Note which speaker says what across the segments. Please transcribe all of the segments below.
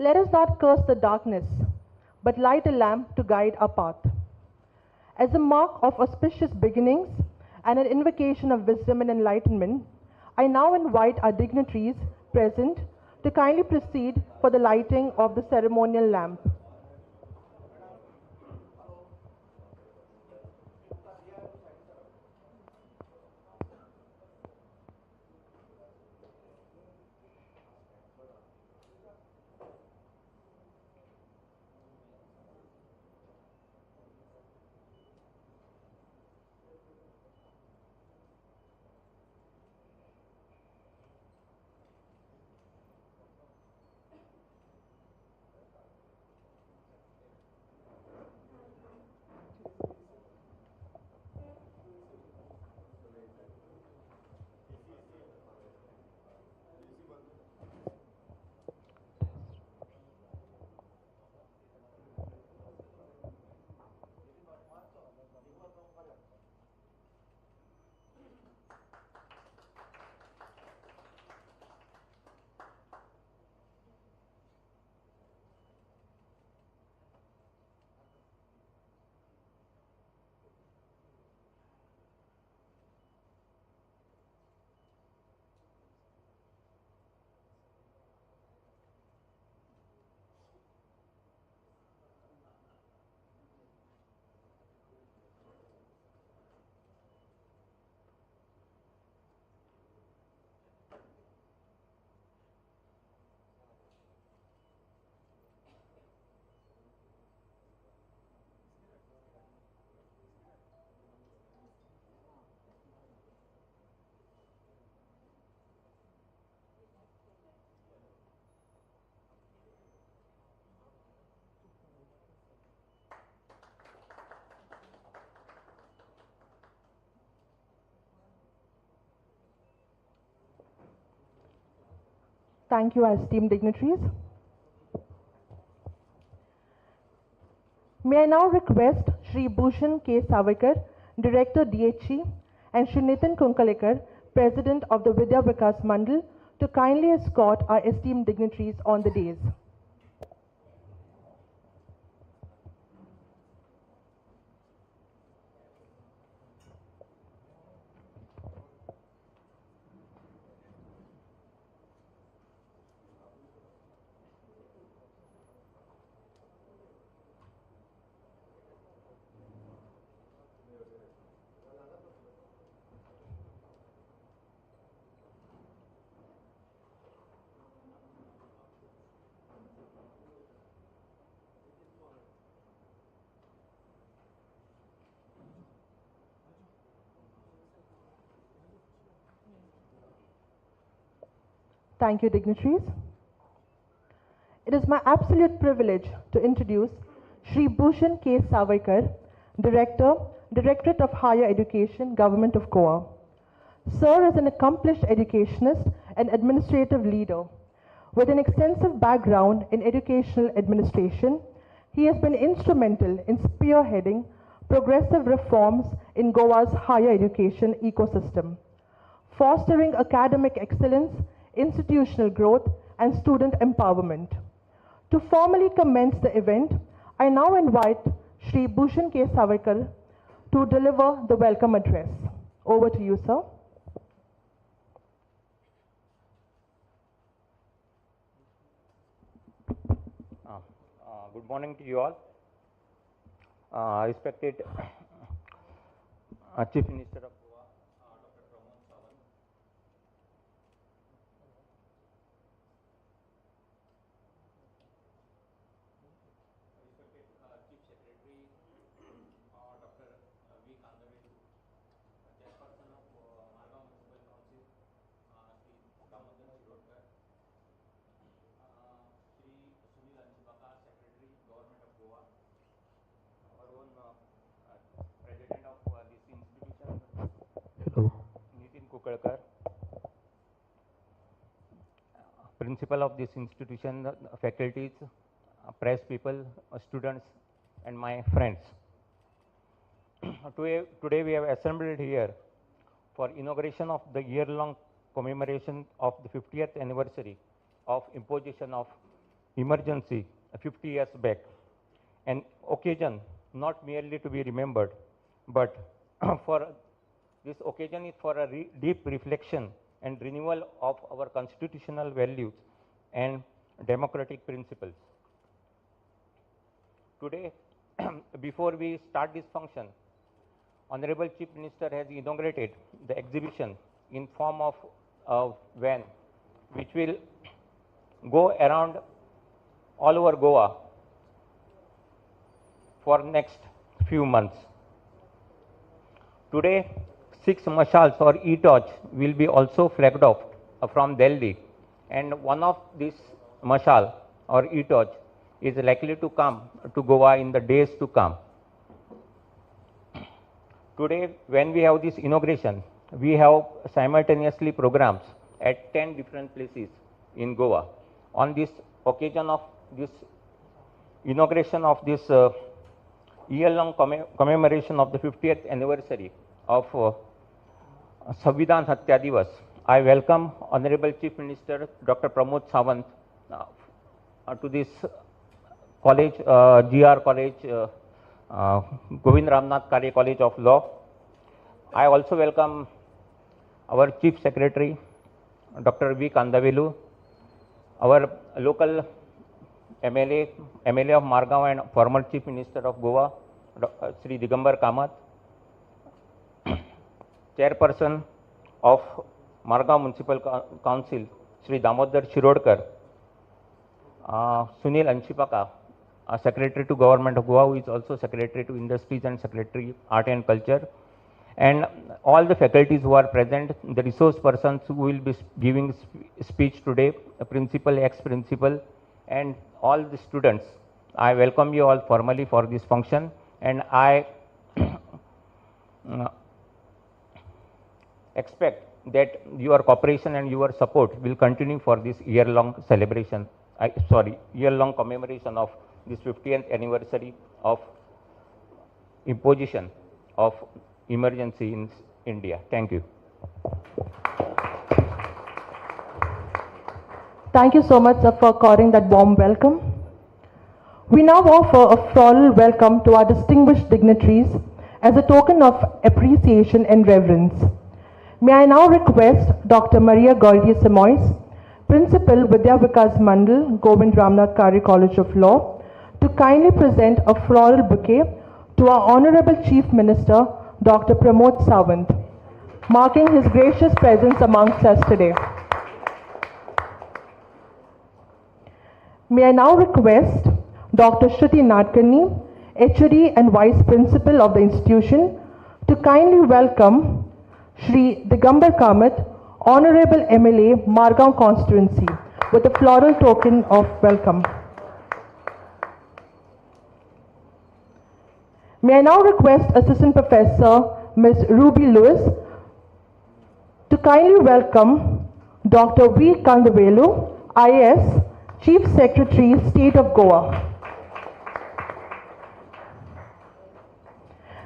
Speaker 1: Let us not curse the darkness, but light a lamp to guide our path. As a mark of auspicious beginnings and an invocation of wisdom and enlightenment, I now invite our dignitaries present to kindly proceed for the lighting of the ceremonial lamp. Thank you, esteemed dignitaries. May I now request Shri Bhushan K. Savarkar, Director DHE, and Shri Nitin Kunkalekar, President of the Vidya Vikas Mandal, to kindly escort our esteemed dignitaries on the dais. Thank you, dignitaries. It is my absolute privilege to introduce Shri Bhushan K. Savarkar, Director, Directorate of Higher Education, Government of Goa. Sir is an accomplished educationist and administrative leader. With an extensive background in educational administration, he has been instrumental in spearheading progressive reforms in Goa's higher education ecosystem, fostering academic excellence, institutional growth, and student empowerment. To formally commence the event, I now invite Shri Bhushan K. Savarkar to deliver the welcome address. Over to you, sir.
Speaker 2: Good morning to you all. Respected Chief Minister of Goa, Dr. Pramod Sawant. Respected Chief Secretary, Dr. V. Kandavedu, Chairperson of Margaon Municipal Council, Sri Damodar Shirodkar, Sri Sunil Anchibaka, Secretary, Government of Goa, our own President of this institution, Nitin Kunkalekar, Principal of this institution, faculties, press people, students, and my friends. Today we have assembled here for inauguration of the year-long commemoration of the 50th anniversary of imposition of emergency 50 years back, an occasion not merely to be remembered, but for this occasion is for a deep reflection and renewal of our constitutional values and democratic principles. Today, before we start this function, Honorable Chief Minister has inaugurated the exhibition in form of a van, which will go around all over Goa for next few months. Today, 6 mashals or e-torch will be also flagged off from Delhi, and one of these mashal or e-torch is likely to come to Goa in the days to come. Today, when we have this inauguration, we have simultaneously programs at 10 different places in Goa. On this occasion of this inauguration of this year-long commemoration of the 50th anniversary of Samvidhaan Hatya Diwas, I welcome Honorable Chief Minister Dr. Pramod Sawant to this college, GR College, Govind Ramnath Karya College of Law. I also welcome our Chief Secretary, Dr. V. Kandavelu, our local MLA of Margao and former Chief Minister of Goa, Sri Digambar Kamath, Chairperson of Margao Municipal Council, Sri Damodar Shirodkar, Sunil Anshipaka, Secretary to Government of Goa, who is also Secretary to Industries and Secretary Art and Culture, and all the faculties who are present, the resource persons who will be giving speech today, the principal, ex-principal, and all the students. I welcome you all formally for this function, and I expect that your cooperation and your support will continue for this year-long celebration, year-long commemoration of this 50th anniversary of imposition of emergency in India. Thank you.
Speaker 1: Thank you so much, sir, for according that warm welcome. We now offer a floral welcome to our distinguished dignitaries as a token of appreciation and reverence. May I now request Dr. Maria Gauriya Simois, Principal Vidya Vikas Mandal, Govind Ramnath Karya College of Law, to kindly present a floral bouquet to our Honorable Chief Minister, Dr. Pramod Sawant, marking his gracious presence amongst us today. May I now request Dr. Shruti Nadkarni, HOD and Vice Principal of the institution, to kindly welcome Shri Digambar Kamath, Honorable MLA, Margao Constituency, with a floral token of welcome. May I now request Assistant Professor Ms. Ruby Lewis to kindly welcome Dr. V. Kandavelu, IAS, Chief Secretary, State of Goa.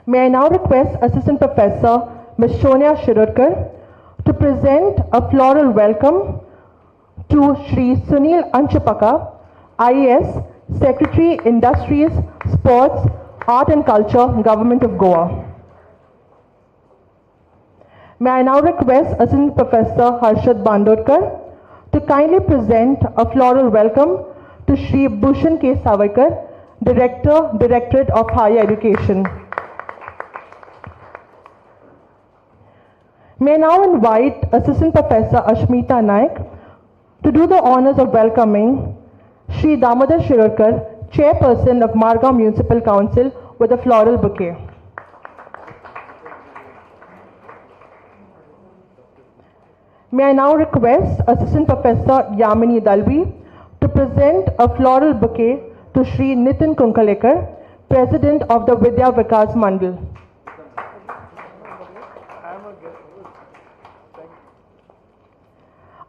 Speaker 1: May I now request Assistant Professor Ms. Sonia Shirodkar to present a floral welcome to Shri Sunil Anshipaka, IAS, Secretary, Industries, Sports, Art and Culture, Government of Goa. May I now request Assistant Professor Harshad Bandodkar to kindly present a floral welcome to Shri Bhushan K. Savarkar, Director, Directorate of Higher Education. May I now invite Assistant Professor Ashmita Naik to do the honors of welcoming Shri Damodar Shirodkar, Chairperson of Margao Municipal Council, with a floral bouquet. May I now request Assistant Professor Yamini Dalvi to present a floral bouquet to Shri Nitin Kunkalekar, President of the Vidya Vikas Mandal.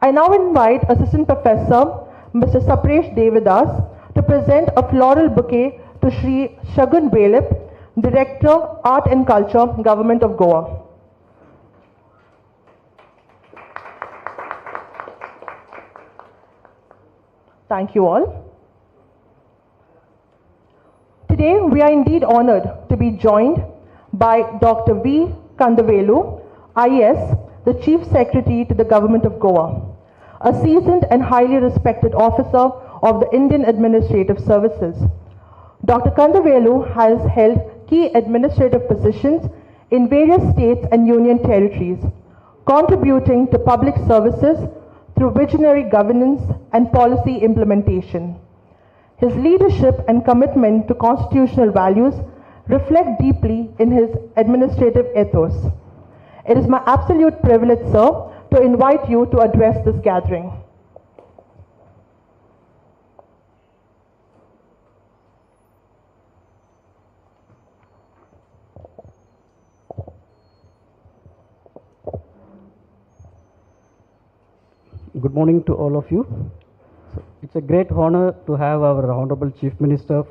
Speaker 1: I now invite Assistant Professor Mr. Sapresh Devadas to present a floral bouquet to Shri Shagun Belip, Director, Art and Culture, Government of Goa. Thank you all. Today, we are indeed honored to be joined by Dr. V. Kandavelu, IS, the Chief Secretary to the Government of Goa, a seasoned and highly respected officer of the Indian Administrative Services. Dr. Kandavelu has held key administrative positions in various states and union territories, contributing to public services through visionary governance and policy implementation. His leadership and commitment to constitutional values reflect deeply in his administrative ethos. It is my absolute privilege, sir, to invite you to address this gathering.
Speaker 3: Good morning to all of you. It's a great honor to have our Honorable Chief Minister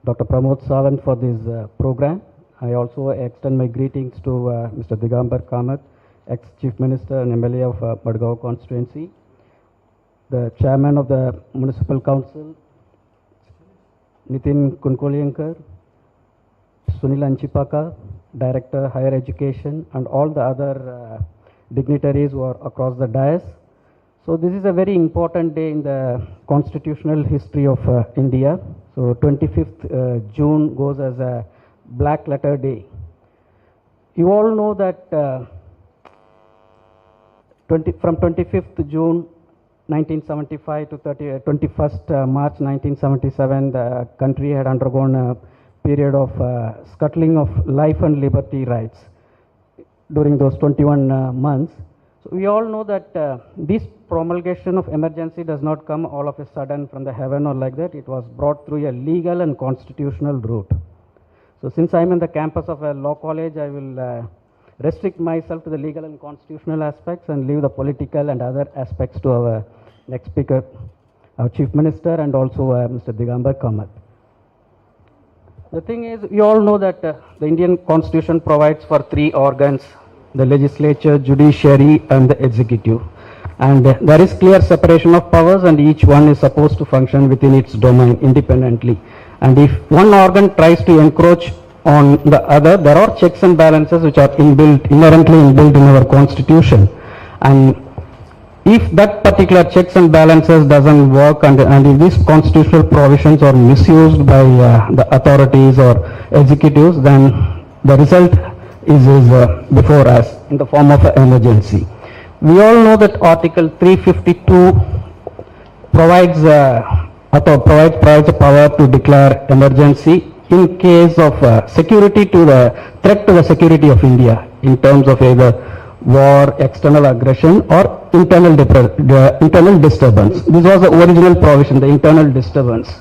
Speaker 3: Dr. Pramod Sawant for this program. I also extend my greetings to Mr. Digambar Kamath, ex-Chief Minister and MLA of Rdxgoa constituency, the Chairman of the Municipal Council, Nitin Kunkoliankar, Sunil Anchipaka, Director Higher Education, and all the other dignitaries who are across the dais. So this is a very important day in the constitutional history of India. So 25th June goes as a Black Letter Day. You all know that from 25th June 1975 to 21st March 1977, the country had undergone a period of scuttling of life and liberty rights during those 21 months. So we all know that this promulgation of emergency does not come all of a sudden from the heaven or like that. It was brought through a legal and constitutional route. So since I'm in the campus of a law college, I will restrict myself to the legal and constitutional aspects and leave the political and other aspects to our next speaker, our Chief Minister, and also Mr. Digambar Kamath. The thing is, we all know that the Indian Constitution provides for three organs: the legislature, judiciary, and the executive. And there is clear separation of powers, and each one is supposed to function within its domain independently. And if one organ tries to encroach on the other, there are checks and balances which are inherently inbuilt in our constitution. And if that particular checks and balances doesn't work, and if these constitutional provisions are misused by the authorities or executives, then the result is before us in the form of an emergency. We all know that Article 352 provides a power to declare emergency in case of security to the threat to the security of India in terms of either war, external aggression, or internal disturbance. This was the original provision, the internal disturbance.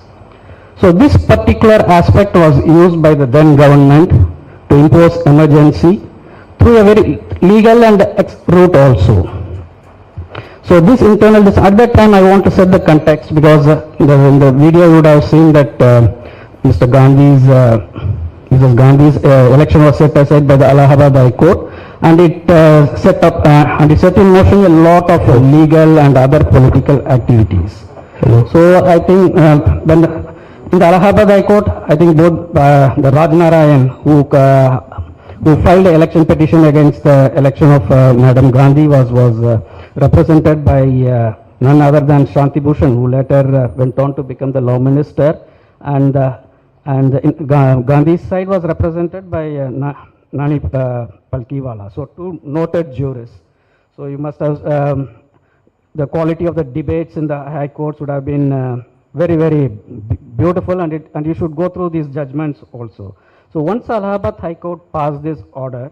Speaker 3: So this particular aspect was used by the then government to impose emergency through a very legal and route also. So this internal, at that time I want to set the context, because in the video you would have seen that Mrs. Gandhi's election was set aside by the Allahabad High Court, and it set in motion a lot of legal and other political activities. So I think when in the Allahabad High Court, I think both the Rajnarayan, who filed the election petition against the election of Madam Gandhi, was represented by none other than Shanti Bhushan, who later went on to become the law minister, and Gandhi's side was represented by Nani Palkiwala. So two noted jurists. So you must have the quality of the debates in the high courts would have been very, very beautiful, and you should go through these judgments also. So once Allahabad High Court passed this order,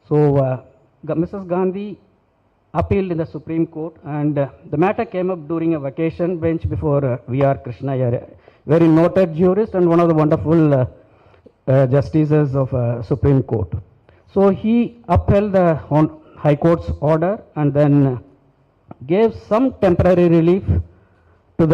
Speaker 3: so Mrs. Gandhi appealed in the Supreme Court, and the matter came up during a vacation bench before V.R. Krishna, a very noted jurist and one of the wonderful justices of Supreme Court. So he upheld the High Court's order and then gave some temporary relief to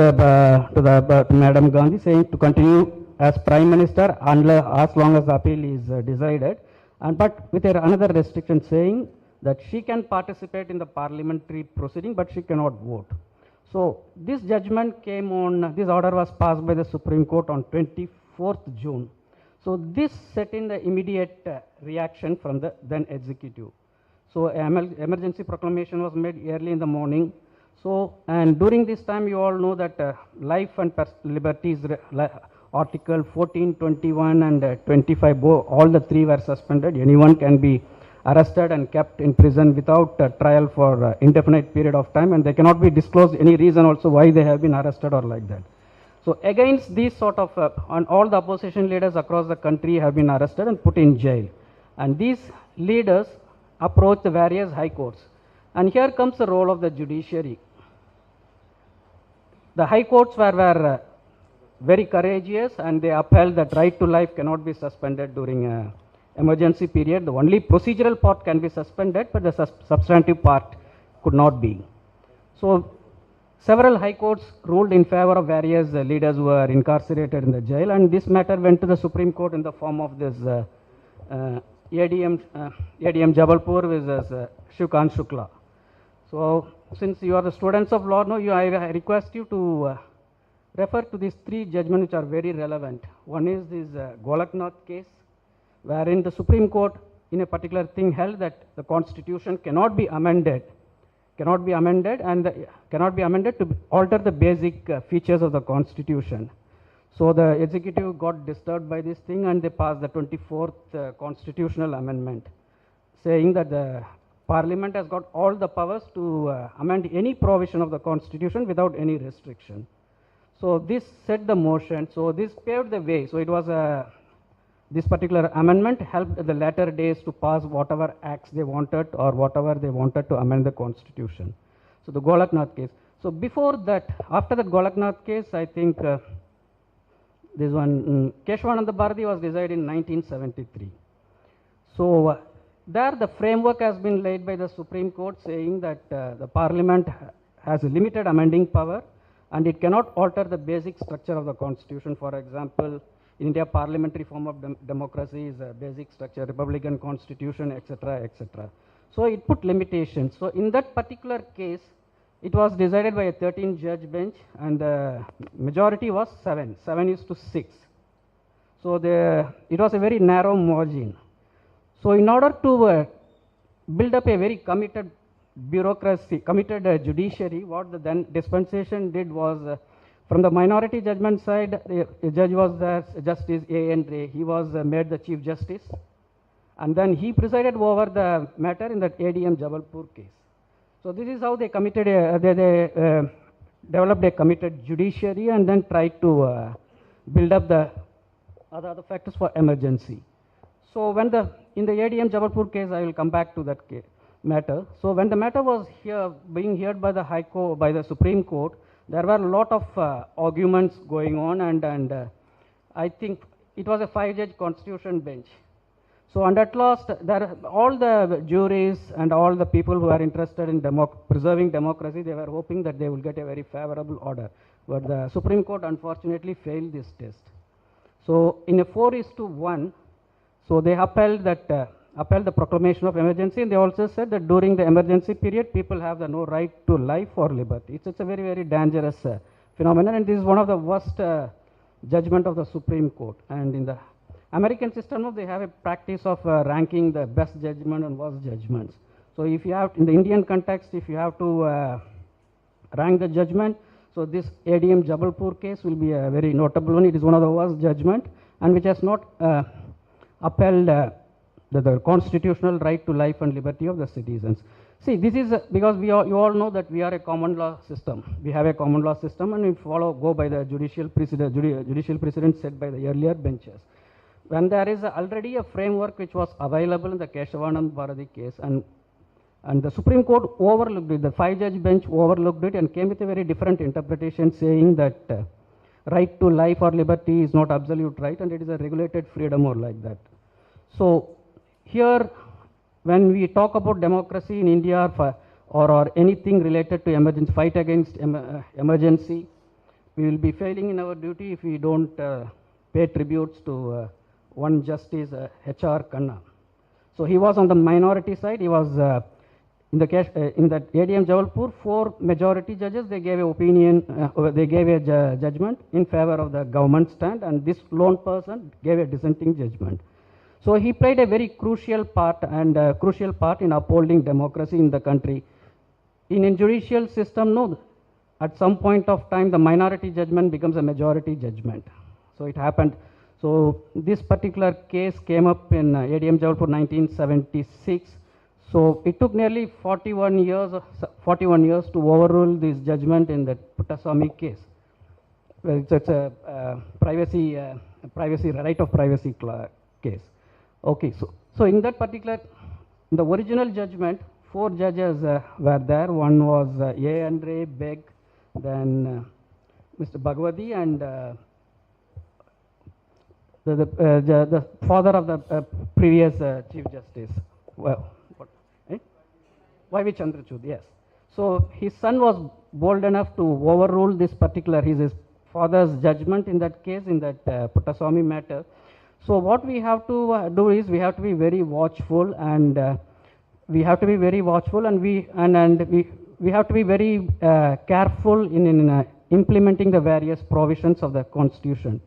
Speaker 3: Madam Gandhi, saying to continue as Prime Minister as long as the appeal is decided, but with another restriction saying that she can participate in the parliamentary proceeding, but she cannot vote. So this judgment came on, this order was passed by the Supreme Court on 24th 24th June. So this set in the immediate reaction from the then executive. So emergency proclamation was made early in the morning. So, and during this time you all know that life and liberties, Article 14, 21 and 25, all the three were suspended. Anyone can be arrested and kept in prison without trial for indefinite period of time, and they cannot be disclosed any reason also why they have been arrested or like that. So against these sort of, and all the opposition leaders across the country have been arrested and put in jail. And these leaders approached the various high courts. And here comes the role of the judiciary. The high courts were very courageous, and they upheld that right to life cannot be suspended during emergency period. The only procedural part can be suspended, but the substantive part could not be. So several high courts ruled in favor of various leaders who were incarcerated in the jail, and this matter went to the Supreme Court in the form of this ADM Jabalpur versus Shivkant Shukla. So since you are the students of law, no, I request you to refer to these three judgments which are very relevant. One is this Golaknath case, wherein the Supreme Court in a particular thing held that the Constitution cannot be amended to alter the basic features of the Constitution. So the executive got disturbed by this thing, and they passed the 24th constitutional amendment, saying that the Parliament has got all the powers to amend any provision of the Constitution without any restriction. So this set the motion. So this paved the way. So it was this particular amendment helped the latter days to pass whatever acts they wanted or whatever they wanted to amend the Constitution. So the Golaknath case. So before that, after that Golaknath case, I think this one, Keshavananda Bharati was decided in 1973. So there the framework has been laid by the Supreme Court, saying that the Parliament has a limited amending power and it cannot alter the basic structure of the Constitution. For example, in India, parliamentary form of democracy is a basic structure, Republican Constitution, etc., etc. So it put limitations. So in that particular case, it was decided by a 13-judge bench, and the majority was 7:6. So it was a very narrow margin. So in order to build up a very committed bureaucracy, committed judiciary, what the then dispensation did was, from the minority judgment side, the judge was the Justice A.N. Ray. He was made the Chief Justice, and then he presided over the matter in that ADM Jabalpur case. So this is how they committed, they developed a committed judiciary and then tried to build up the other factors for emergency. So when in the ADM Jabalpur case, I will come back to that matter. So when the matter was being heard by the High Court, by the Supreme Court, there were a lot of arguments going on, and I think it was a 5-judge constitution bench. So and at last, all the juries and all the people who are interested in preserving democracy, they were hoping that they will get a very favorable order. But the Supreme Court unfortunately failed this test. So in a 4:1, so they upheld the proclamation of emergency, and they also said that during the emergency period, people have no right to life or liberty. It's a very, very dangerous phenomenon, and this is one of the worst judgment of the Supreme Court. And in the American system, they have a practice of ranking the best judgment and worst judgments. So if you have, in the Indian context, if you have to rank the judgment, so this ADM Jabalpur case will be a very notable one. It is one of the worst judgment, and which has not upheld the constitutional right to life and liberty of the citizens. See, this is because you all know that we are a common law system. We have a common law system, and we go by the judicial precedent set by the earlier benches. When there is already a framework which was available in the Keshavananda Bharati case, and the Supreme Court overlooked it, the 5-judge bench overlooked it and came with a very different interpretation, saying that right to life or liberty is not absolute right, and it is a regulated freedom or like that. So here, when we talk about democracy in India or anything related to emergency, fight against emergency, we will be failing in our duty if we don't pay tributes to one Justice H.R. Khanna. So he was on the minority side. He was in that ADM Jabalpur, 4 majority judges, they gave a judgment in favor of the government stand, and this lone person gave a dissenting judgment. So he played a very crucial part in upholding democracy in the country. In a judicial system, no, at some point of time, the minority judgment becomes a majority judgment. So it happened. So this particular case came up in ADM Jabalpur 1976. So it took nearly 41 years to overrule this judgment in the Puttaswamy case. Well, it's a right of privacy case. Okay, so in that particular, in the original judgment, 4 judges were there. One was A. Andre Beg, then Mr. Bhagwati, and the father of the previous Chief Justice. Well, Y.V. Chandrachud, yes. So his son was bold enough to overrule this particular, his father's judgment in that case, in that Puttaswamy matter. So what we have to do is we have to be very watchful, and we have to be very careful in implementing the various provisions of the Constitution.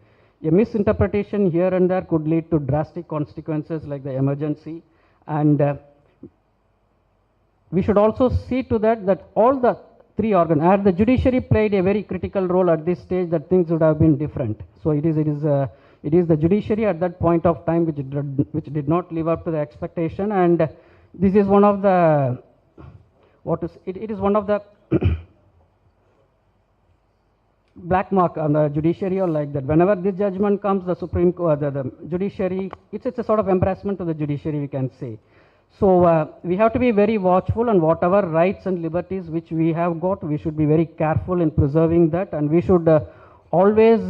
Speaker 3: A misinterpretation here and there could lead to drastic consequences like the emergency, and we should also see to that all the 3 organs, as the judiciary played a very critical role at this stage, that things would have been different. So it is the judiciary at that point of time which did not live up to the expectation, and this is one of the it is one of the black mark on the judiciary, or like that. Whenever this judgment comes, the Supreme Court, the judiciary, it's a sort of embarrassment to the judiciary, we can say. So we have to be very watchful, and whatever rights and liberties which we have got, we should be very careful in preserving that, and we should always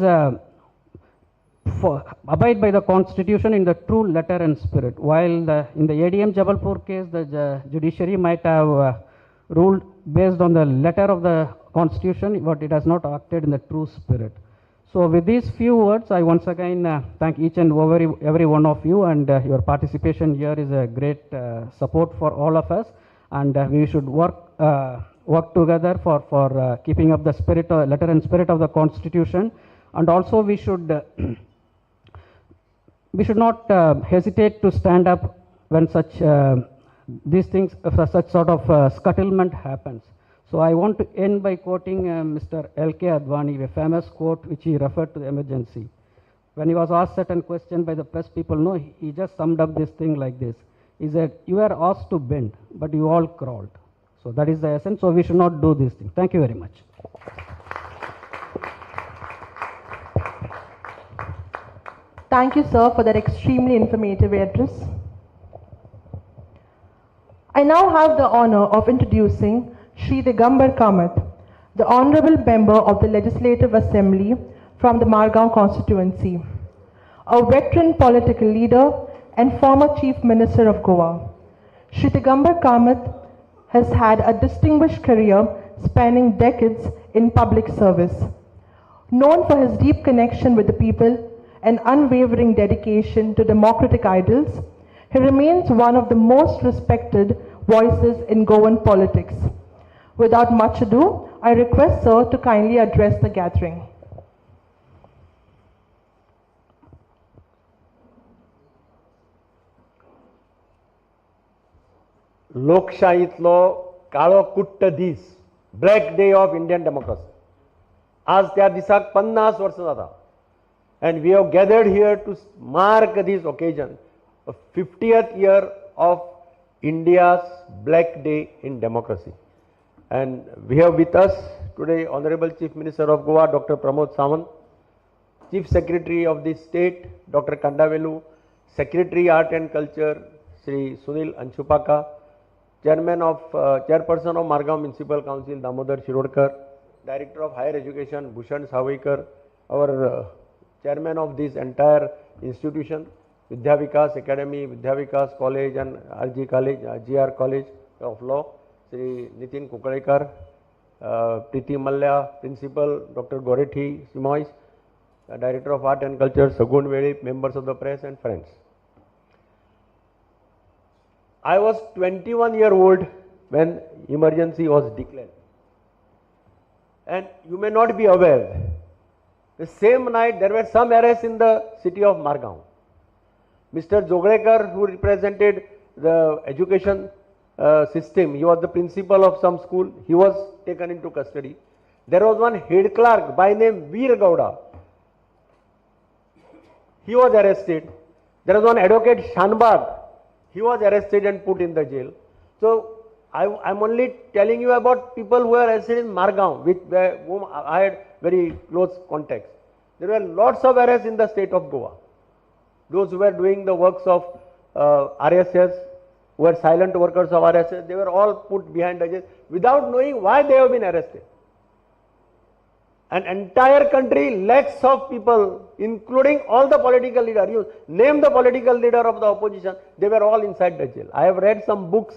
Speaker 3: abide by the Constitution in the true letter and spirit. While in the ADM Jabalpur case, the judiciary might have ruled based on the letter of the Constitution, but it has not acted in the true spirit. So with these few words, I once again thank each and every one of you, and your participation here is a great support for all of us, and we should work together for keeping up the spirit, letter and spirit of the Constitution, and also we should not hesitate to stand up when such these things, such sort of scuttlement happens. So I want to end by quoting Mr. L.K. Advani, a famous quote which he referred to the emergency. When he was asked certain question by the press people, no, he just summed up this thing like this. He said, "You were asked to bend, but you all crawled." So that is the essence. So we should not do this thing. Thank you very much.
Speaker 1: Thank you, sir, for that extremely informative address. I now have the honor of introducing Shri Digambar Kamath, the Honorable Member of the Legislative Assembly from the Margao constituency, a veteran political leader and former Chief Minister of Goa. Shri Digambar Kamath has had a distinguished career spanning decades in public service. Known for his deep connection with the people and unwavering dedication to democratic ideals, he remains one of the most respected voices in Goan politics. Without much ado, I request sir to kindly address the gathering.
Speaker 4: लोकशाहीतलो काळो कुट्ट दीस, black day of Indian democracy. आज त्या दिसाक 50 वर्सां जाता, and we have gathered here to mark this occasion, the 50th year of India's Black Day in democracy. And we have with us today Honorable Chief Minister of Goa, Dr. Pramod Sawant, Chief Secretary of the State, Dr. Kandavelu, Secretary Art and Culture, Sri Sunil Anshupaka, Chairperson of Margao Municipal Council, Damodar Shirodkar, Director of Higher Education, Bhushan Sawaikar, our Chairman of this entire institution, Vidya Vikas Academy, Vidya Vikas College and GR College of Law, Sri Nitin Kukalekar, Priti Malya, Principal, Dr. Gorethi Simois, Director of Art and Culture, Sagun Vedi, members of the press and friends. I was 21 years old when emergency was declared. And you may not be aware, the same night there were some arrests in the city of Margao. Mr. Joglekar, who represented the education system, he was the principal of some school, he was taken into custody. There was one head clerk by name Rdxgoa. He was arrested. There was one advocate Shanbag. He was arrested and put in the jail. So I'm only telling you about people who were arrested in Margao, whom I had very close contacts. There were lots of arrests in the state of Goa. Those who were doing the works of RSS, who were silent workers of RSS, they were all put behind the jail without knowing why they have been arrested. An entire country, lakhs of people, including all the political leaders, you name the political leader of the opposition, they were all inside the jail. I have read some books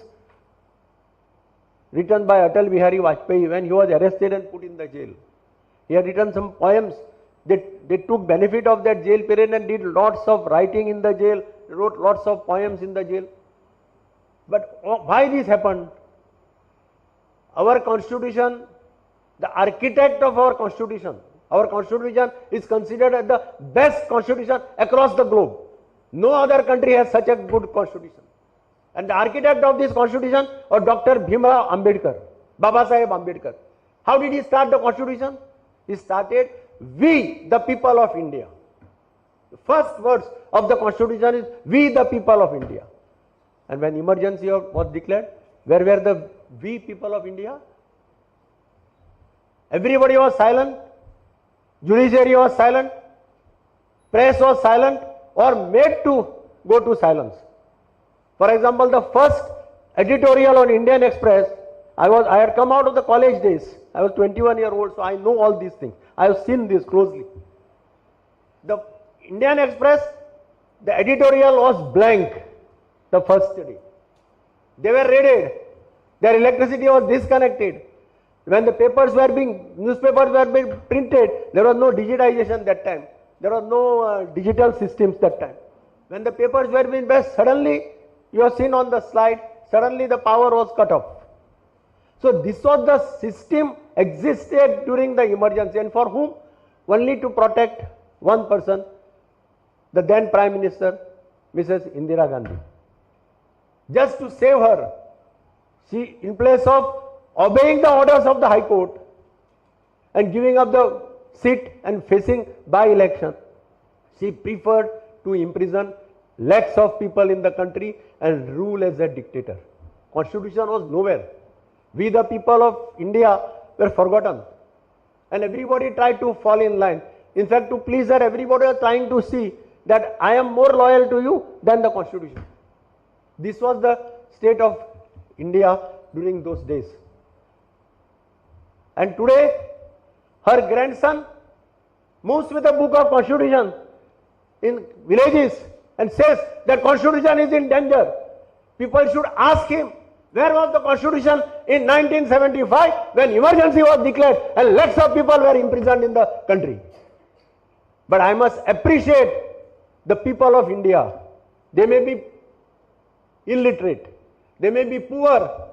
Speaker 4: written by Atal Bihari Vajpayee when he was arrested and put in the jail. He had written some poems. They took benefit of that jail period and did lots of writing in the jail, wrote lots of poems in the jail. But why this happened? Our constitution, the architect of our constitution is considered as the best constitution across the globe. No other country has such a good constitution. And the architect of this constitution was Dr. Bhimrao Ambedkar, Baba Saheb Ambedkar. How did he start the constitution? He started, "We, the people of India." The first words of the constitution is, "We, the people of India." And when emergency was declared, where were the we people of India? Everybody was silent. Judiciary was silent. Press was silent or made to go to silence. For example, the first editorial on Indian Express, I had come out of the college days. I was 21-year-old, so I know all these things. I have seen this closely. The Indian Express, the editorial was blank the first day. They were raided. Their electricity was disconnected. When the newspapers were being printed, there was no digitization that time. There was no digital systems that time. When the papers were being pressed, suddenly, you have seen on the slide, suddenly the power was cut off. So this was the system existed during the emergency, and for whom? Only to protect one person, the then Prime Minister, Mrs. Indira Gandhi. Just to save her, she, in place of obeying the orders of the High Court and giving up the seat and facing by-election, she preferred to imprison lakhs of people in the country and rule as a dictator. Constitution was nowhere. We, the people of India, were forgotten. And everybody tried to fall in line. In fact, to please her, everybody was trying to see that I am more loyal to you than the Constitution. This was the state of India during those days. And today, her grandson moves with a book of Constitution in villages and says that Constitution is in danger. People should ask him, where was the Constitution in 1975 when emergency was declared and lakhs of people were imprisoned in the country? But I must appreciate the people of India. They may be illiterate, they may be poor,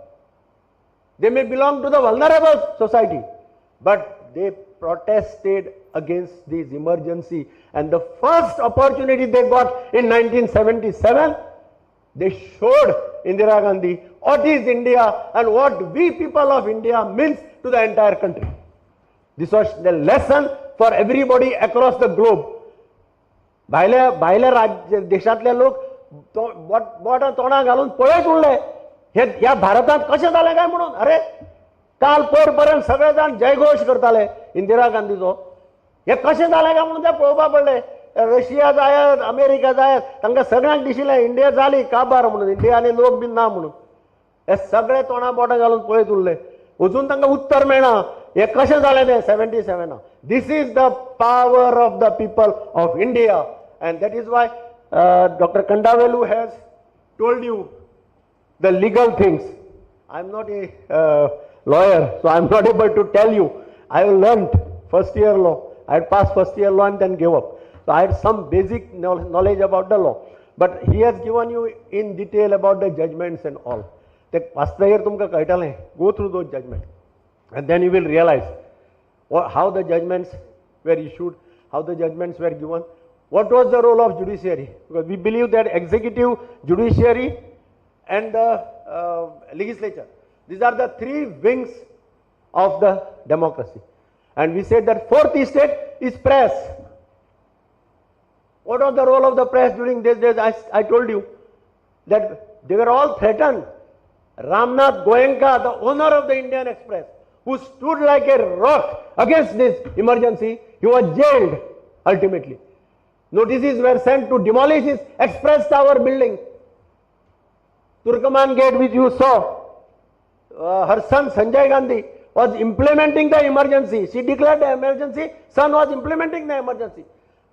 Speaker 4: they may belong to the vulnerable society, but they protested against this emergency, and the first opportunity they got in 1977, they showed Indira Gandhi what is India and what we people of India means to the entire country. This was the lesson for everybody across the globe. भायल्या देशातले लोक बोटां तोंडां घालून पळयत उरले हे ह्या भारतांत कशें जालें काय म्हणून. अरे काल पर्यंत सगळे जाण जयघोश करताले इंदिरा गांधीचो. हे कशें जालें काय म्हणून ते पळोवपाक पडले. रशिया जायत, अमेरिका जायत, तांकां सगळ्यांक दिशिल्लें इंडिया जाली काबार म्हणून, इंडियानी लोक बीन ना म्हणून. हे सगळे तोंडां बोटां घालून पळयत उरले. अजून तांकां उत्तर मेळना हे कशें जालें तें 77. This is the power of the people of India, and that is why Dr. Kandavelu has told you the legal things. I am not a lawyer, so I am not able to tell you. I have learnt first year law. I had passed first year law and then gave up. So I had some basic knowledge about the law. But he has given you in detail about the judgments and all. ते वाचतकीर तुमकां कळटलें. Go through those judgement and then you will realize how the judgments were issued, how the judgments were given, what was the role of judiciary, because we believe that executive, judiciary and the legislature, these are the three wings of the democracy. And we said that fourth estate is press. What was the role of the press during these days? I told you that they were all threatened. Ramnath Goenka, the owner of the Indian Express, who stood like a rock against this emergency, he was jailed ultimately. Notices were sent to demolish his express tower building. Turkaman Gate, which you saw, her son Sanjay Gandhi was implementing the emergency. She declared the emergency, son was implementing the emergency.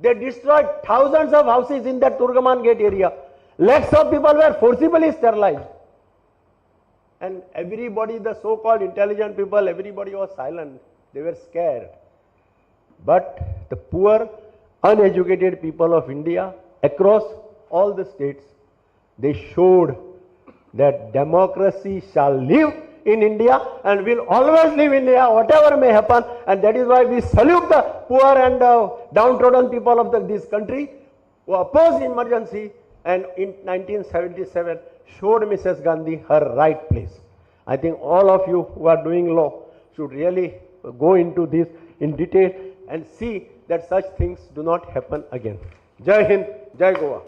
Speaker 4: They destroyed thousands of houses in that Turkaman Gate area. Lakhs of people were forcibly sterilized. And everybody, the so-called intelligent people, everybody was silent. They were scared. But the poor, uneducated people of India, across all the states, they showed that democracy shall live in India and will always live in India, whatever may happen. And that is why we salute the poor and downtrodden people of this country who opposed emergency and in 1977 showed Mrs. Gandhi her right place. I think all of you who are doing law should really go into this in detail and see that such things do not happen again. Jai Hind, Jai Goa.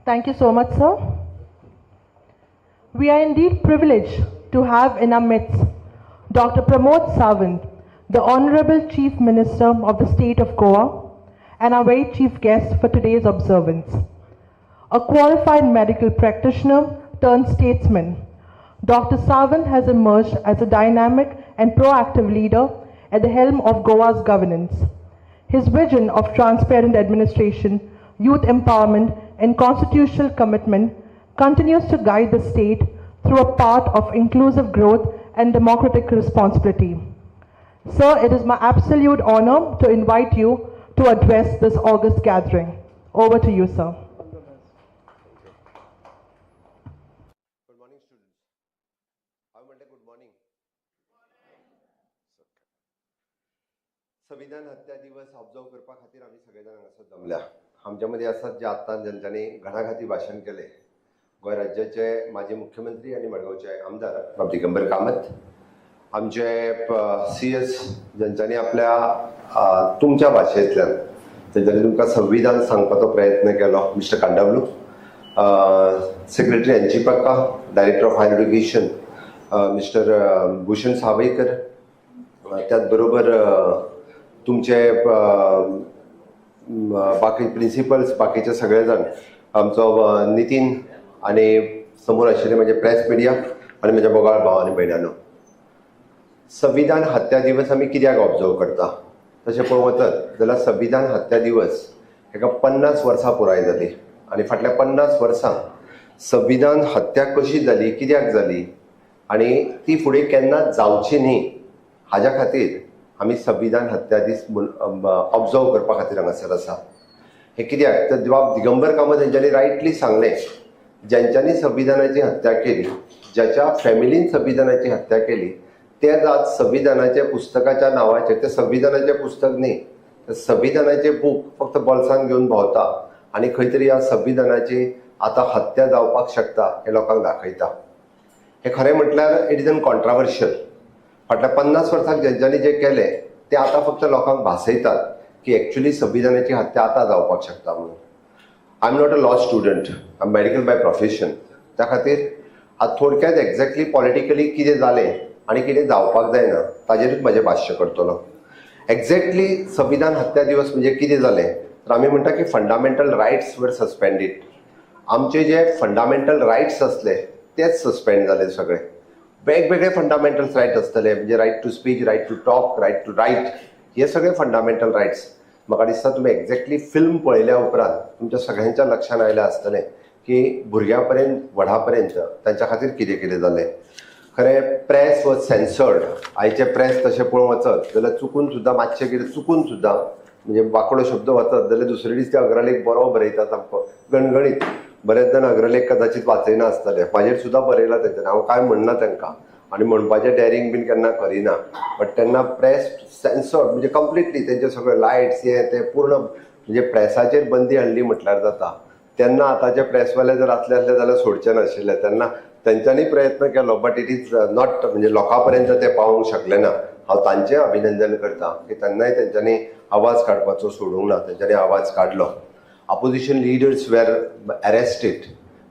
Speaker 1: Thank you so much, sir. We are indeed privileged to have in our midst Dr. Pramod Sawant, the Honorable Chief Minister of the State of Goa, and our very chief guest for today's observance. A qualified medical practitioner turned statesman, Dr. Sawant has emerged as a dynamic and proactive leader at the helm of Goa's governance. His vision of transparent administration, youth empowerment, and constitutional commitment continues to guide the state through a path of inclusive growth and democratic responsibility. Sir, it is my absolute honor to invite you to address this august gathering. Over to you, sir.
Speaker 5: Good morning, students. I want to good morning. संविधान हत्या दिवस observe करपा खातीर आमी सगळे जाण हांगासर जमल्या. आमच्या मदीं आसात जे आत्तां ज्यांच्यांनी घणाघाती भाशण केले. गोंय राज्याचे माजी मुख्यमंत्री आनी मडगांवचे आमदार बाब दिगंबर कामत, आमचे CS ज्यांच्यांनी आपल्या तुमच्या भाशेंतल्यान ज्यांच्यांनी तुमकां संविधान सांगपाचो प्रयत्न केलो, मिस्टर कांडवलू, सेक्रेटरी एनजीपक्का, director of higher education mister Bhushan Savaikar, त्याच बरोबर तुमचे बाकी प्रिंसिपल्स, बाकीचे सगळे जाण, आमचो नितीन आनी समोर आशिल्ले म्हजे प्रेस मिडिया आनी म्हज्या बोगाळ भाव आनी भयणांनो, संविधान हत्या दिवस आमी कित्याक ऑब्जर्व करता तशें पळोवंक वचत जाल्यार संविधान हत्या दिवस हेका 50 वर्सां पुराय जाली आनी फाटल्या 50 वर्सां संविधान हत्या कशी जाली, कित्याक जाली आनी ती फुडें केन्ना जावची न्ही हाज्या खातीर आमी संविधान हत्या दीस ऑब्जर्व करपा खातीर हांगासर आसा. हे कित्याक तर बाब दिगंबर कामत हेंच्यांनी रायटली सांगलें, ज्यांच्यांनी संविधानाची हत्या केली, ज्याच्या फॅमिलीन संविधानाची हत्या केली, तेच आज संविधानाच्या पुस्तकाच्या नावाचेर, ते संविधानाचे पुस्तक न्ही, तर संविधानाचे बूक फक्त बोल्सान घेवन भोंवता आनी खंय तरी ह्या संविधानाची आतां हत्या जावपाक शकता हे लोकांक दाखयता. हे खरें म्हटल्यार इट इज एन कॉन्ट्रावर्शियल. फाटल्या 50 वर्सांक ज्यांच्यांनी जे केले ते आतां फक्त लोकांक भासयतात की एक्चुअली संविधानाची हत्या आतां जावपाक शकता म्हणून. I am not a law student, I am medical by profession. त्या खातीर आज थोडक्यात एक्झॅक्टली पॉलिटिकली कितें जालें आनी कितें जावपाक जायना ताजेरूच म्हजें भाश्य करतलो. एक्झॅक्टली संविधान हत्या दिवस म्हणजे कितें जालें तर आमी म्हणटा की फंडामेंटल रायट्स वर सस्पेंडेड. आमचे जे फंडामेंटल रायट्स असले तेच सस्पेंड जाले. सगळे वेगवेगळे फंडामेंटल रायट आसतले, म्हणजे right to speech, right to talk, right to write, हे सगळे फंडामेंटल रायट्स. म्हाका दिसता तुमी एक्झॅक्टली फिल्म पळयल्या उपरांत तुमच्या सगळ्यांच्या लक्षांत आयलें आसतलें की भुरग्यां पर्यंत व्हडा पर्यंत तांच्या खातीर कितें कितें जालें. खरें प्रेस वॉज सेन्सर्ड. आयचे प्रेस तशें पळोवंक वचत जाल्यार चुकून सुद्दां मातशें कितें चुकून सुद्दां म्हणजे वाकडो शब्द वचत जाल्यार दुसरे दीस ते अग्रलेख बरो बरयता सामको गणगणीत. बरेच जाण अग्रलेख कदाचित वाचयना आसतले, म्हाजेर सुद्दां बरयला तेंच्यानी, हांव काय म्हणना तांकां आनी म्हणपाचें डॅरिंग बीन केन्ना करिना. बट तेन्ना प्रेस सेन्सर्ड म्हणजे कंप्लिटली तेंचे सगळे लायट्स हे ते पूर्ण म्हणजे प्रेसाचेर बंदी हाडली म्हटल्यार जाता. तेन्ना आतांचे प्रेसवाले जर असले जाल्यार सोडचे नाशिल्ले. तेन्ना तेंच्यांनी प्रयत्न केलो, बट इट इज नॉट म्हणजे लोकां पर्यंत ते पावूंक शकले ना. हांव तांचें अभिनंदन करता की तेन्नाय तेंच्यांनी आवाज काडपाचो सोडूंक ना, तेंच्यांनी आवाज काडलो. Opposition leaders were arrested.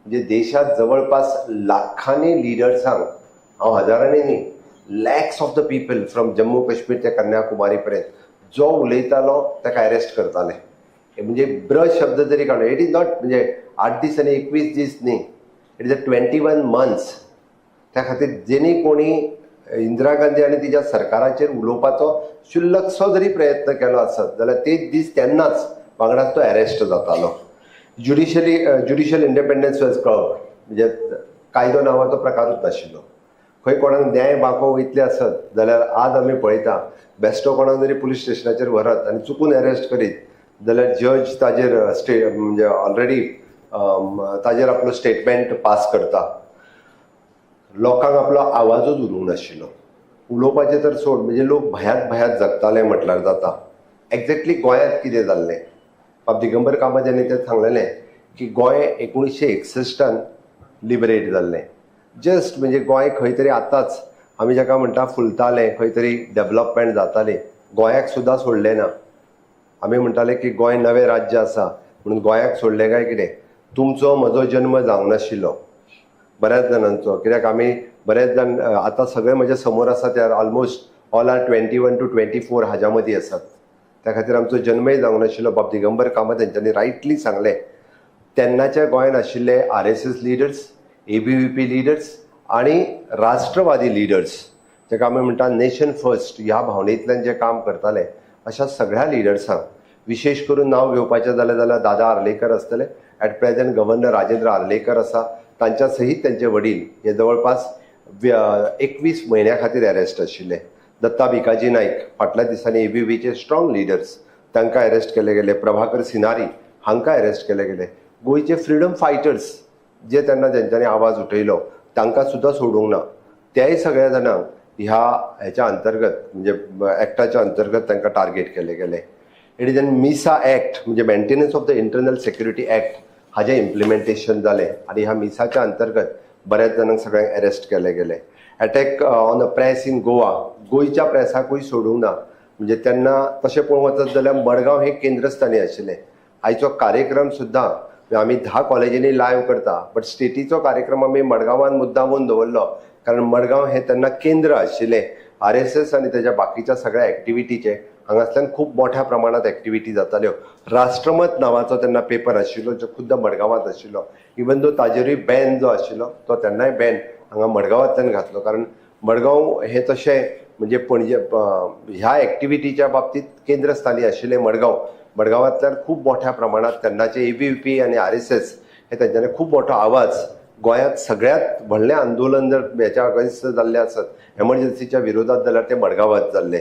Speaker 5: म्हणजे देशात जवळपास लाखांनी लिडर्सांक, हांव हजारांनी न्ही, lakhs of the people from Jammu Kashmir ते कन्याकुमारी पर्यंत जो उलयतालो ताका अरेस्ट करताले. म्हणजे ब्रश शब्द जरी काडलो, इट इज नॉट म्हणजे 8 दीस आनी 21 दीस न्ही, इट इज 21 मंथ्स. त्या खातीर जेणी कोणी इंदिरा गांधी आनी तिच्या सरकाराचेर उलोवपाचो शुल्लकसो जरी प्रयत्न केलो आसत जाल्यार तेच दीस तेन्नाच वांगडाच तो अरेस्ट जातालो. Judicial independence was curved. म्हणजे कायदो नांवाचो प्रकारूच नाशिल्लो. खंय कोणाक न्याय मागोवंक वयतले आसत जाल्यार आज आमी पळयता बेश्टो कोणाक जरी पुलीस स्टेशनाचेर व्हरत आनी चुकून अरेस्ट करीत जाल्यार जज ताजेर म्हणजे ऑलरेडी ताजेर आपलो स्टेटमेंट पास करता. लोकांक आपलो आवाजूच उरूंक नाशिल्लो. उलोवपाचें तर सोड, म्हणजे लोक भयात जगताले म्हटल्यार जाता. एक्झॅक्टली गोंयांत कितें जाल्लें, बाब दिगंबर कामत यांनी ते सांगलेलें की गोंय 1961 लिबरेट जाल्लें. जस्ट म्हणजे गोंय खंय तरी आतांच आमी जाका म्हणटा फुलतालें, खंय तरी डेव्हलपमेंट जाताली. गोंयाक सुद्दां सोडलें ना. आमी म्हणटाले की गोंय नवें राज्य आसा म्हणून गोंयाक सोडलें काय कितें. तुमचो म्हजो जन्म जावंक नाशिल्लो बऱ्याच जाणांचो, कित्याक आमी बरेच जाण आतां सगळे म्हजे समोर आसा ते ऑलमोस्ट ऑल आर 21 to 24 हाज्या मदीं आसात. त्या खातीर आमचो जन्मय जावंक नाशिल्लो. बाब दिगंबर कामत हेंच्यांनी रायटली सांगलें तेन्नाच्या गोंयान आशिल्ले RSS लिडर्स, ABVP लिडर्स आनी राष्ट्रवादी लिडर्स, जाका आमी म्हणटा नेशन फर्स्ट ह्या भावनेंतल्यान जे काम करताले, अशा सगळ्या लिडर्सांक विशेष करून नांव घेवपाचें जाल्यार दादा आर्लेकर आसतले. At present governor Rajendra Arlekar आसा, तांच्या सहीत त्यांचे वडील हे जवळपास 21 म्हयन्या खातीर अरेस्ट आशिल्ले. दत्ता भिकाजी नाईक फाटल्या दिसांनी ABVPचे स्ट्रॉंग लिडर्स, तांकां अरेस्ट केले गेले. प्रभाकर सिनारी हांकां अरेस्ट केले गेले. गोंयचे फ्रिडम फायटर्स जे तेन्ना जेंच्यांनी आवाज उठयलो तांकां सुद्दां सोडूंक ना. त्याय सगळ्या जाणांक ह्याच्या अंतर्गत म्हणजे एक्टाच्या अंतर्गत तांकां टार्गेट केले गेले. इट इज एन मिसा एक्ट म्हणजे maintenance of the internal security act हाजें इम्प्लिमेंटेशन जालें आनी ह्या मिसाच्या अंतर्गत बऱ्याच जाणांक सगळ्यांक अरेस्ट केले गेले. Attack on a press in Goa, गोंयच्या प्रेसाकूय सोडूंक ना. म्हणजे तेन्ना तशें पळोवंक वचत जाल्यार मडगांव हे केंद्रस्थानी आशिल्लें. आयचो कार्यक्रम सुद्दां आमी 10 कॉलेजींनी लायव्ह करता, बट स्टेटीचो कार्यक्रम आमी मडगांवान मुद्दामून दवरलो कारण मडगांव हे तेन्ना केंद्र आशिल्लें RSS आनी तेज्या बाकीच्या सगळ्या एक्टिविटीचे. हांगासल्यान खूब मोठ्या प्रमाणात एक्टिविटी जाताल्यो. राष्ट्रमत नांवाचो तेन्ना पेपर आशिल्लो जो खुद्द मडगांवांत आशिल्लो. इवन दो ताजेरूय बॅन जो आशिल्लो तो तेन्नाय बॅन हांगा मडगांवांतल्यान घातलो, कारण मडगांव हे तशें म्हणजे पणजे ह्या एक्टिविटीच्या बाबतींत केंद्रस्थानी आशिल्लें मडगांवांतल्यान खूब मोठ्या प्रमाणात तेन्नाचे ABVP आनी RSS हे तेंच्यांनी खूब मोठो आवाज गोंयांत सगळ्यात व्हडलें आंदोलन जर हेच्या अगेन्स्ट जाल्लें आसत एमर्जन्सीच्या विरोधात जाल्यार ते मडगांवांत जाल्लें.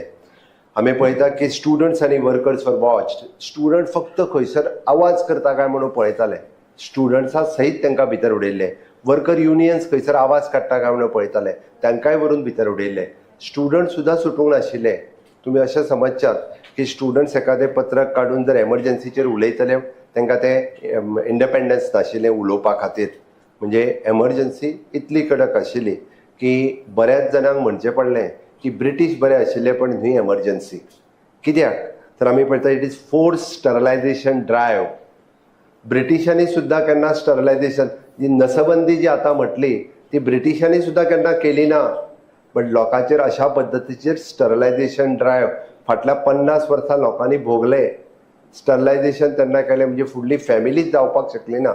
Speaker 5: आमी पळयता की स्टुडंट्स आनी वर्कर्स वर वॉच्ड. स्टुडंट फक्त खंयसर आवाज करता काय म्हणून पळयताले, स्टुडंट्सां सहीत तांकां भितर उडयल्ले. वर्कर युनियन्स खंयसर आवाज काडटा काय म्हणून पळयताले, तांकांय व्हरून भितर उडयल्ले. स्टुडंट सुद्दां सुटूंक नाशिल्ले. तुमी अशें समजच्यात की स्टुडंट्स एखादें पत्रक काडून जर एमर्जन्सीचेर उलयतले तांकां तें इंडिपेंडन्स नाशिल्लें उलोवपा खातीर. म्हणजे एमर्जन्सी इतली कडक आशिल्ली की बऱ्याच जाणांक म्हणचें पडलें की ब्रिटीश बरें आशिल्ले पण न्ही एमर्जन्सी. कित्याक तर आमी पळयता it is force sterilisation drive. ब्रिटिशांनी सुद्दां केन्ना स्टरलायझेशन जी नसबंदी जी आतां म्हटली ती ब्रिटिशांनी सुद्दां केन्ना केली ना, बट लोकांचेर अशा पद्दतीचेर स्टरलायझेशन ड्रायव्ह फाटल्या 50 वर्सां लोकांनी भोगले. स्टरलायझेशन तेन्ना केलें म्हणजे फुडली फॅमिलीच जावपाक शकली ना.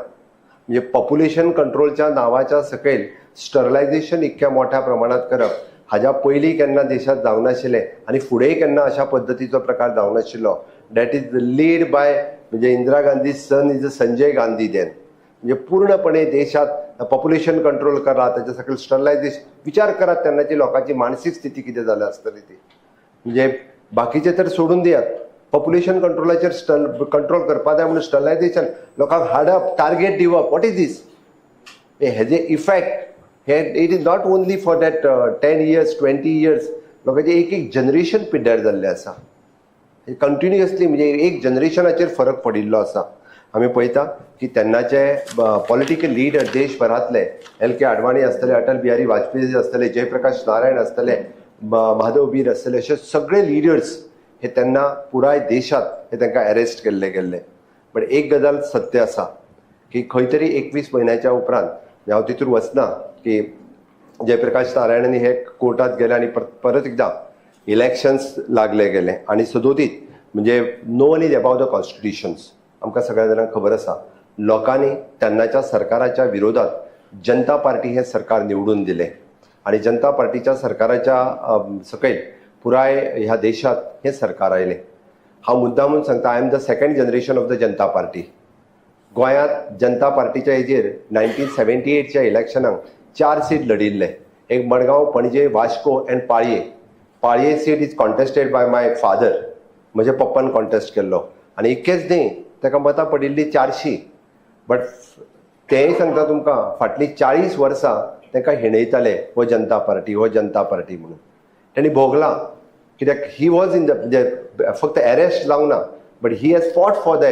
Speaker 5: म्हणजे पॉप्युलेशन कंट्रोलच्या नांवाच्या सकयल स्टरलायझेशन इतक्या मोठ्या प्रमाणात करप हाज्या पयलीं केन्ना देशांत जावंक नाशिल्लें आनी फुडेंय केन्ना अशा पद्दतीचो प्रकार जावंक नाशिल्लो. दॅट इज लीड बाय म्हणजे इंदिरा गांधी सन इज संजय गांधी देन. म्हणजे पूर्णपणे देशात पॉप्युलेशन कंट्रोल करा, त्याच्या सकयल स्टरलायझेशन. विचार करात तेन्नाची लोकांची मानसीक स्थिती कितें जाल्या आसतली ती. म्हणजे बाकीचे तर सोडून दियात, पॉप्युलेशन कंट्रोलाचेर कंट्रोल करपा जाय म्हणून स्टरलायझेशन, लोकांक हाडप, टार्गेट दिवप, वॉट इज दीस? हेजे इफेक्ट हे it is not only for that 10 years 20 years, लोकांचे एक जनरेशन पिड्ड्यार जाल्ले आसा. कंटिन्युअसली म्हणजे एक जनरेशनाचेर फरक पडिल्लो आसा. आमी पळयता की तेन्नाचे पॉलिटिकल लीडर देशभरांतले LK आडवाणी आसतले, अटल बिहारी वाजपेयी आसतले, जयप्रकाश नारायण आसतले, माधव बीर आसतले, असे सगळे लिडर्स हे तेन्ना पुराय देशात हे तांकां अरेस्ट केल्ले गेल्ले. पण एक गजाल सत्य आसा की खंय तरी 21 म्हयन्याच्या उपरांत हांव तितूर वचना की जयप्रकाश नारायणांनी हे कोर्टात गेले आणि परत एकदा इलेक्शन्स लागले गेले आणि सदोदीत म्हणजे no one is about the constitutions. आमकां सगळ्या जाणांक खबर आसा लोकांनी तेन्नाच्या सरकाराच्या विरोधात जनता पार्टी हे सरकार निवडून दिले आणि जनता पार्टीच्या सरकाराच्या सकयल पुराय ह्या देशात हे सरकार आयले. हांव मुद्दामून सांगता, I am the second generation of the Janata party. गोंयांत जनता पार्टीच्या हेजेर 1978च्या इलेक्शनाक 4 सीट लढिल्ले. एक Madgaon, Panaji, Vasco and Pale. Pale seat is contested by my father, म्हज्या पप्पान कॉन्टेस्ट केल्लो आणि इतकेंच न्ही ताका मतां पडिल्ली 400. बट तेंय सांगता तुमकां फाटलीं 40 वर्सां तांकां हिणयताले हो जनता पार्टी म्हणून. तांणी भोगला कित्याक ही वॉज इन द फक्त अरेस्ट जावंक ना, but he has fought for the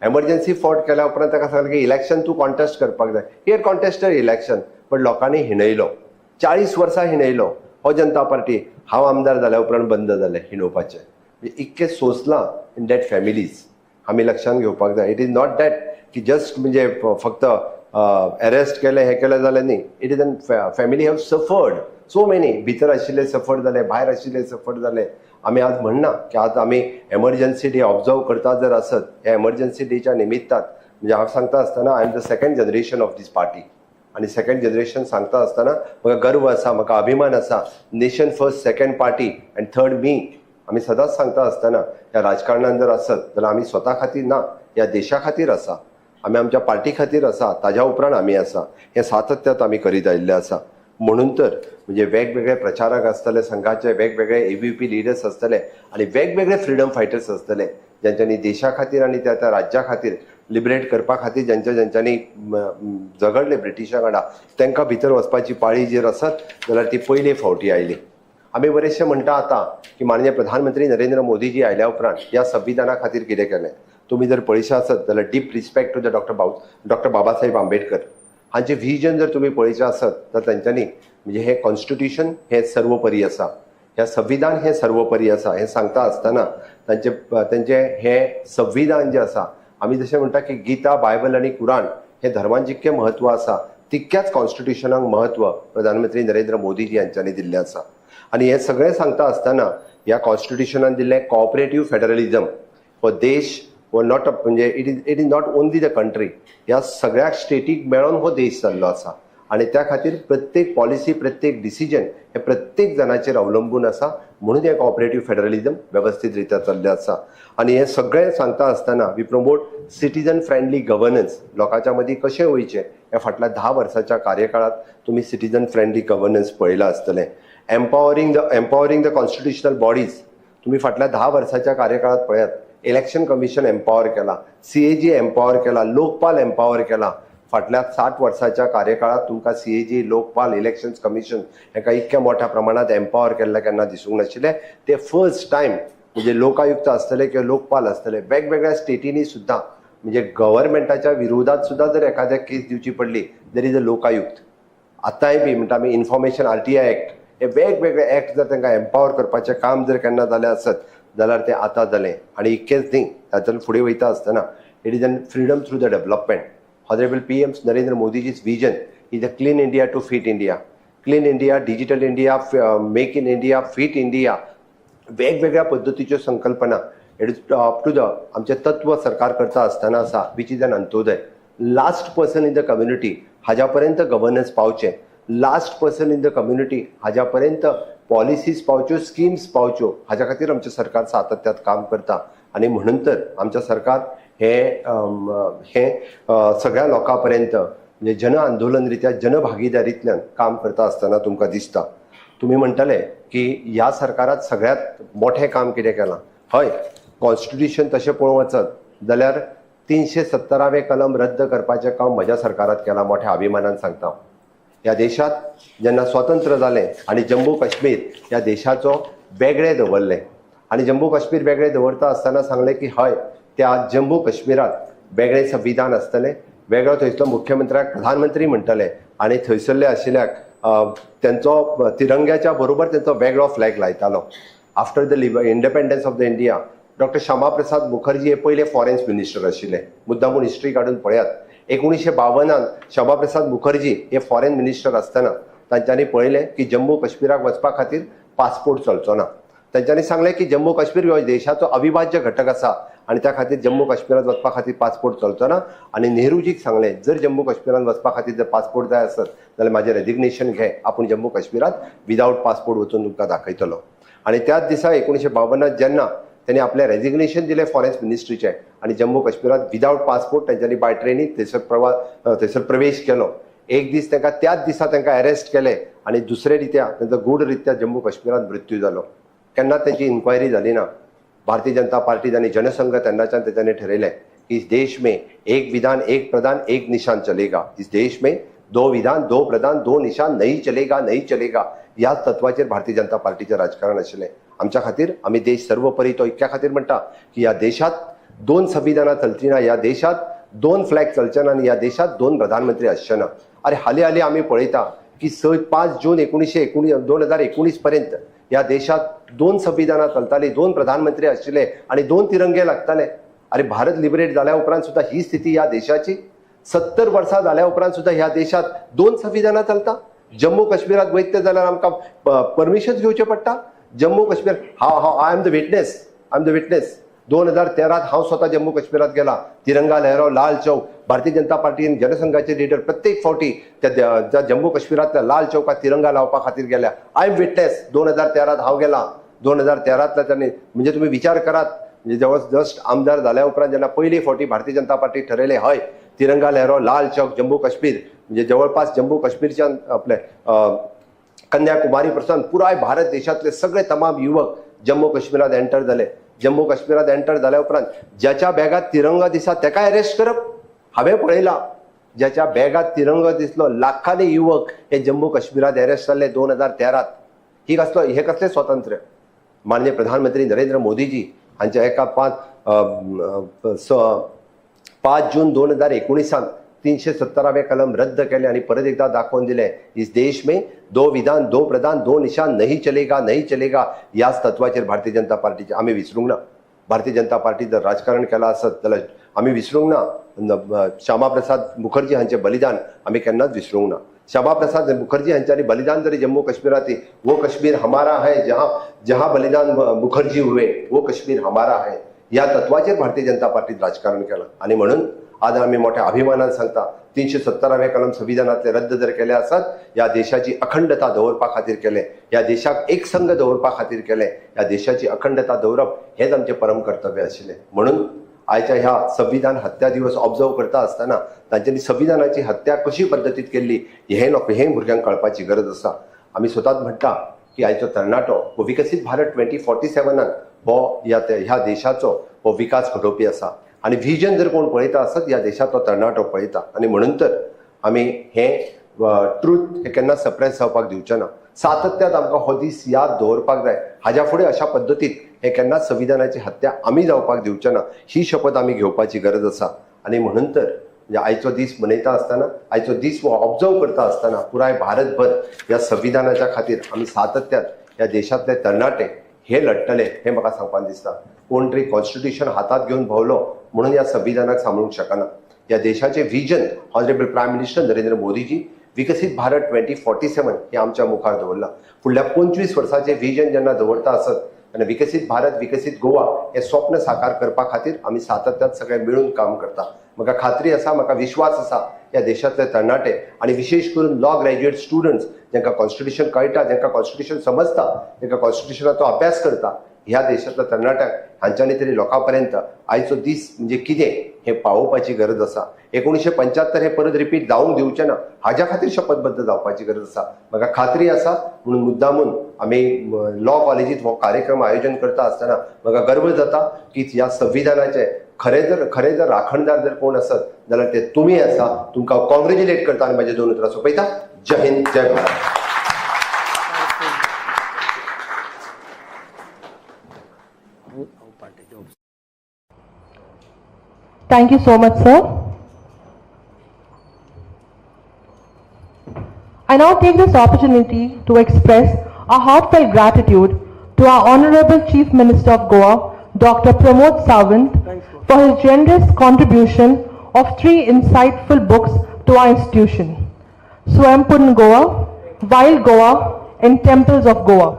Speaker 5: emergency fought केल्या उपरांत ताका सांगलें की इलेक्शन तूं कॉन्टेस्ट करपाक जाय. हियर कॉन्टेस्टेड इलेक्शन, बट लोकांनी हिणयलो, 40 वर्सां हिणयलो हो जनता पार्टी. हांव आमदार जाल्या उपरांत बंद जालें हिणोवपाचें. इतकें सोंसलां इन दॅट फॅमिलीज. आमी लक्षांत घेवपाक जाय. इट इज नॉट दॅट की जस्ट म्हणजे फक्त अरेस्ट केले हे केले जालें न्ही. It is an family have suffered so many. भितर आशिल्ले सफर जाले, भायर आशिल्ले सफर जाले. आमी आज म्हणना की आज आमी एमर्जन्सी डे ऑब्जर्व करता जर आसत, ह्या एमर्जन्सी डेच्या निमित्तान म्हणजे हांव सांगता आसतना I am the second generation of this party. आणि सेकंड जनरेशन सांगता आसतना म्हाका गर्व आसा, म्हाका अभिमान आसा. Nation first, second party and third me. आमी सदांच सांगता आसतना ह्या राजकारणान जर आसत जाल्यार आमी स्वता खातीर ना, ह्या देशा खातीर आसा, आमी आमच्या पार्टी खातीर आसा, ताज्या उपरांत आमी आसा. हें सातत्यात आमी करीत आयिल्ले आसा. म्हणून तर म्हणजे वेगवेगळे प्रचारक आसतले, संघाचे वेगवेगळे AVP लिडर्स आसतले आणि वेगवेगळे फ्रीडम फायटर्स आसतले ज्यांच्यांनी देशा खातीर आणि त्या राज्या खातीर लिबरेट करपा खातीर ज्यांच्यांनी झगडले ब्रिटिशां वांगडा, तांकां भितर वचपाची पाळी जर आसत जाल्यार ती पयले फावटी आयली. आमी बरेचशे म्हणटा आतां की माननीय प्रधानमंत्री नरेंद्र मोदीजी आयल्या उपरांत ह्या संविधाना खातीर कितें केलें. तुमी जर पळयशे आसत जाल्यार deep respect to the doctor Babasaheb Ambedkar हांचे व्हिजन जर तुम्ही पळयचे आसत तर तांच्यांनी म्हणजे हे कॉन्स्टिट्यूशन हे सर्वोपरी आसा, ह्या संविधान हे सर्वोपरी आसा हें सांगता आसतना तांचे हे संविधान जे आसा, आमी जशें म्हणटा की गीता, बायबल आनी कुरान हे धर्मान जितकें म्हत्व आसा तितक्याच कॉन्स्टिट्यूशनाक महत्व प्रधानमंत्री नरेंद्र मोदीजी यांच्यांनी दिल्लें आसा. आनी हे सगळें सांगता आसतना ह्या कॉन्स्टिट्यूशनान दिल्लें कॉपरेटिव्ह फेडरलिझम हो देश व नॉट म्हणजे it is not only the country, ह्या सगळ्या स्टेटीक मेळोन हो देश जाल्लो आसा. आणि त्या खातीर प्रत्येक पॉलिसी, प्रत्येक डिसिजन हे प्रत्येक जनाचेर अवलंबून आसा. म्हणून हे कॉपरेटिव्ह फेडरलिझम व्यवस्थित रित्या चल्लें आसा. आणि हे सगळें सांगता आसतना we promote citizen friendly governance. लोकांच्या मदीं कशें वयचें ह्या फाटल्या 10 वर्साच्या कार्यकाळात तुम्ही सिटीजन फ्रेंडली गव्हर्नन्स पळयलां आसतलें. एम्पॉवरिंग द कॉन्स्टिट्यूशनल बॉडीज तुम्ही फाटल्या 10 वर्साच्या कार्यकाळात पळयात. इलेक्शन कमिशन एम्पॉवर केला, CAG एम्पॉवर केला, लोकपाल एम्पॉवर केला. फाटल्या 60 वर्साच्या कार्यकाळात तुमकां CAG, लोकपाल, इलेक्शन्स कमिशन हेका इतक्या मोठ्या प्रमाणात एम्पॉवर केल्ले केन्ना दिसूंक नाशिल्ले. ते फर्स्ट टायम म्हणजे लोकायुक्त आसतले किंवा लोकपाल आसतले वेगवेगळ्या स्टेटींनी सुद्दां म्हणजे गव्हर्मेंटाच्या विरोधात सुद्दां जर एखाद्या केस दिवची पडली देर इज अ लोकायुक्त. आतांय बी म्हणटा आमी इन्फॉर्मेशन RTI एक्ट हे वेगवेगळे एक्ट जर तांकां एम्पॉवर करपाचें काम जर केन्ना जालें आसत जाल्यार तें आतां जालें. आनी इतकेंच न्ही, तातूंत फुडें वयता आसतना it is an freedom through the development. Honorable PM Narendra Modi's vision is a clean India to fit India. Clean India, digital India, make in India, fit India. वेगवेगळ्या पद्धतीच्यो संकल्पना it is up to the आमचे तत्व सरकार करता आसतना आसा which is an Antyodaya. Last person in the community हाज्या पर्यंत गव्हर्नन्स पावचें. Last person in the community हाज्या पर्यंत पॉलिसीज पावच्यो, स्किम्स पावच्यो हाज्या खातीर आमचें सरकार सातत्यात काम करता. आनी म्हणून तर आमचें सरकार हे सगळ्या लोकांपर्यंत म्हणजे जन आंदोलन रित्या जनभागीदारींतल्यान काम करता आसतना तुमकां दिसता. तुम्ही म्हणटले की ह्या सरकारात सगळ्यात मोठें काम कितें केलां. हय, कॉन्स्टिट्यूशन तशें पळोवंक वचत जाल्यार 317वें कलम रद्द करपाचें काम म्हज्या सरकारात केलां, मोठ्या अभिमानान सांगता. ह्या देशात जेन्ना स्वतंत्र जालें आनी जम्मू काश्मीर ह्या देशाचो वेगळें दवरलें आनी जम्मू काश्मीर वेगळें दवरता आसतना सांगलें की हय त्या जम्मू काश्मीरात वेगळें संविधान आसतलें, वेगळो थंयसलो मुख्यमंत्र्याक प्रधानमंत्री म्हणटले आनी थंयसरले आशिल्ल्याक तेंचो तिरंग्याच्या बरोबर तेंचो वेगळो फ्लॅग लायतालो. After the independence of the India doctor Shyama Prasad Mukherjee हे पयले फॉरेन मिनिस्टर आशिल्ले. मुद्दामून हिस्ट्री काडून पळयात. 1952 श्यामा प्रसाद मुखर्जी हे फॉरेन मिनिस्टर आसतना तांच्यांनी पळयलें की जम्मू काश्मीराक वचपा खातीर पासपोर्ट चलचो ना. तांच्यांनी सांगलें की जम्मू काश्मीर हो देशाचो अविभाज्य घटक आसा आनी त्या खातीर जम्मू काश्मीरात वचपा खातीर पासपोर्ट चलचो ना. आनी नेहरूजीक सांगलें जर जम्मू काश्मीरात वचपा खातीर जर पासपोर्ट जाय आसत जाल्यार म्हाजें रेजिग्नेशन घे, आपूण जम्मू काश्मीरात विदावट पासपोर्ट वचून तुमकां दाखयतलो. आनी त्याच दिसा 1952 जेन्ना त्यांनी आपले रेजिग्नेशन दिले फॉरेन मिनिस्ट्रीचे आणि जम्मू काश्मीरात विदाउट पासपोर्ट त्यांनी बाय ट्रेनीन थंयसर प्रवेश केलो. एक दीस तांकां त्याच दिसा तांकां अरेस्ट केले आणि दुसरे रित्या त्यांचा गूढरित्या जम्मू काश्मीरात मृत्यू जालो. केन्ना त्यांची इन्क्वायरी झाली ना. भारतीय जनता पार्टी आणि जनसंघ तेन्नाच्यान त्यांनी ठरयलें की इस देश में एक विधान एक प्रधान एक निशान चलेगा. इस देश में दो विधान दो प्रधान दो निशान नहीं चलेगा नहीं चलेगा. याच तत्वाचेर भारतीय जनता पार्टीचे राजकारण आशिल्लें. आमच्या खातीर आमी देश सर्वोपरी तो इतक्या खातीर म्हणटा की ह्या देशात 2 संविधानां चलची ना, ह्या देशात 2 फ्लॅग चलचे ना आनी ह्या देशात 2 प्रधानमंत्री आसचे ना. अरे हाली आमी पळयता की 5 जून 2019 पर्यंत ह्या देशात 2 संविधानां चलताली, 2 प्रधानमंत्री आशिल्ले आणि 2 तिरंगे लागताले. अरे भारत लिबरेट जाल्या उपरांत सुद्धा ही स्थिती ह्या देशाची. 70 वर्सां जाल्या उपरांत सुद्धा ह्या देशात 2 संविधानां चलता. जम्मू काश्मीरात वयता जाल्यार आमकां परमिशन घेवचें पडटा. जम्मू काश्मीर आय एम द विटनेस 2013 हांव स्वता जम्मू काश्मीरात गेला. तिरंगा लहराव, लाल चौक, भारतीय जनता पार्टी जनसंघाचे लिडर प्रत्येक फावटी त्या जम्मू काश्मीरातल्या लाल चौकात तिरंगा लावपा खातीर गेल्या. आय एम विटनेस 2013 हांव गेला. 2013 त्यांनी म्हणजे तुम्ही विचार करात म्हणजे जवळ जस्ट आमदार जाल्या उपरांत जेन्ना पहिली फावटी भारतीय जनता पार्टी ठरयले हय तिरंगा लहराव लाल चौक जम्मू काश्मीर म्हणजे जवळपास जम्मू काश्मीरच्यान आपले कन्याकुमारी पासून पुराय भारत देशातले सगळे तमाम युवक जम्मू काश्मीरात एंटर झाले. जम्मू काश्मीरात एंटर जाल्या उपरांत ज्याच्या बॅगात तिरंगा दिसा तेका अरेस्ट करप. हांवें पळयला ज्याच्या बॅगात तिरंगा दिसलो लाखांनी युवक हे जम्मू काश्मीरात अरेस्ट जाल्ले 2013. हे कसले स्वातंत्र्य. माननीय प्रधानमंत्री नरेंद्र मोदीजी हांच्या एका 5 जून 2019 317वें कलम रद्द केले आणि परत एकदा दाखवून दिले इस देश में 2 विधान 2 प्रधान 2 निशान नहीं चलेगा. याच तत्वाचेर भारतीय जनता पार्टीचे आम्ही विसरूंक ना. भारतीय जनता पार्टी जर राजकारण केला आसत जाल्यार आम्ही विसरूंक ना. श्यामा प्रसाद मुखर्जी हांचे बलिदान आम्ही केन्नाच विसरूंक ना. श्यामा प्रसाद मुखर्जी हांच्यानी बलिदान जरी जम्मू काश्मीराती वो कश्मीर हमारा है जहां बलिदान मुखर्जी हुए वो कश्मीर हमारा है या तत्वाचेर भारतीय जनता पार्टीत राजकारण केलं. आणि म्हणून आज आम्ही मोठ्या अभिमानान सांगता 317वें कलम संविधानातले रद्द जर केले आसत या देशाची अखंडता दवरपा खातीर केले, या देशाक एक संघ दवरपा खातीर केले, या देशाची अखंडता दवरप हेच आमचे परम कर्तव्य आशिल्ले. म्हणून आयच्या ह्या संविधान हत्या दिवस ऑब्जर्व करता आसतना तांच्यांनी संविधानाची हत्या कशी पद्दतीत केल्ली हे भुरग्यांक कळपाची गरज आसा. आमी स्वताच म्हणटा की आयचो तरणाटो हो विकसीत भारत 2047 हो ह्या देशाचो हो विकास घडोवपी आसा आणि व्हिजन जर कोण पळयता आसत या देशाचो तरणाटो पळयता. आणि म्हणून तर आमी हे ट्रूथ हे केन्ना सप्रेस जावपाक दिवचे ना. सातत्यात आमकां हो दीस याद दवरपाक जाय. हाज्या फुडें अशा पद्दतीत हे केन्ना संविधानाची हत्या आमी जावपाक दिवचे ना ही शपथ आमी घेवपाची गरज आसा. आणि म्हणून तर म्हणजे आयचो दीस मनयता आसतना आयचो दीस हो ऑब्जर्व करता आसतना पुराय भारतभर या संविधानाच्या खातीर आमी सातत्यात या देशातले तरणाटे हे लढटले हे म्हाका सांगपाक दिसता. कोण तरी कॉन्स्टिट्यूशन हातात घेवन भोवलो म्हणून या संविधानाक सांबाळूंक शकना. या देशाचे vision honourable prime minister Narendra Modiji विकसीत भारत 2047 हे आमच्या मुखार दवरला. फुडल्या 25 वर्सांचे व्हिजन जेन्ना दवरता आसत आनी विकसीत भारत विकसीत गोवा हे स्वप्न साकार करपा खातीर आमी सातत्यात सगळे मिळून काम करता. म्हाका खात्री आसा, म्हाका विश्वास आसा या देशातले तरणाटे आणि विशेष करून लॉ ग्रॅज्युएट स्टुडंट्स जेंका कॉन्स्टिट्यूशन कळटा, जेंका कॉन्स्टिट्यूशन समजता, जेंका कॉन्स्टिट्यूशनाचो अभ्यास करता ह्या देशातल्या तरणाट्यांक हांच्यांनी तरी लोकांपर्यंत आयचो दीस म्हणजे कितें हे पावोवपाची गरज आसा. 1975 हे परत रिपीट जावंक दिवचें ना हाज्या खातीर शपथबद्ध जावपाची गरज आसा. म्हाका खात्री आसा म्हणून मुद्दामून आमी लॉ कॉलेजीत हो कार्यक्रम आयोजन करता आसतना म्हाका गर्व जाता की ह्या संविधानाचे खरे जर राखणदार जर कोण आसत जाल्यार ते तुमी आसा. तुमकां कॉंग्रॅच्युलेट करता आनी म्हाजे 2 उतरां सोंपयता. जय हिंद, जय Bharat.
Speaker 1: Thank you so much, sir. I now take this opportunity to express our heartfelt gratitude to our Honorable Chief Minister of Goa, Dr. Pramod Sawant, for his generous contribution of 3 insightful books to our institution, Swayambhuvan Goa, Wild Goa, and Temples of Goa.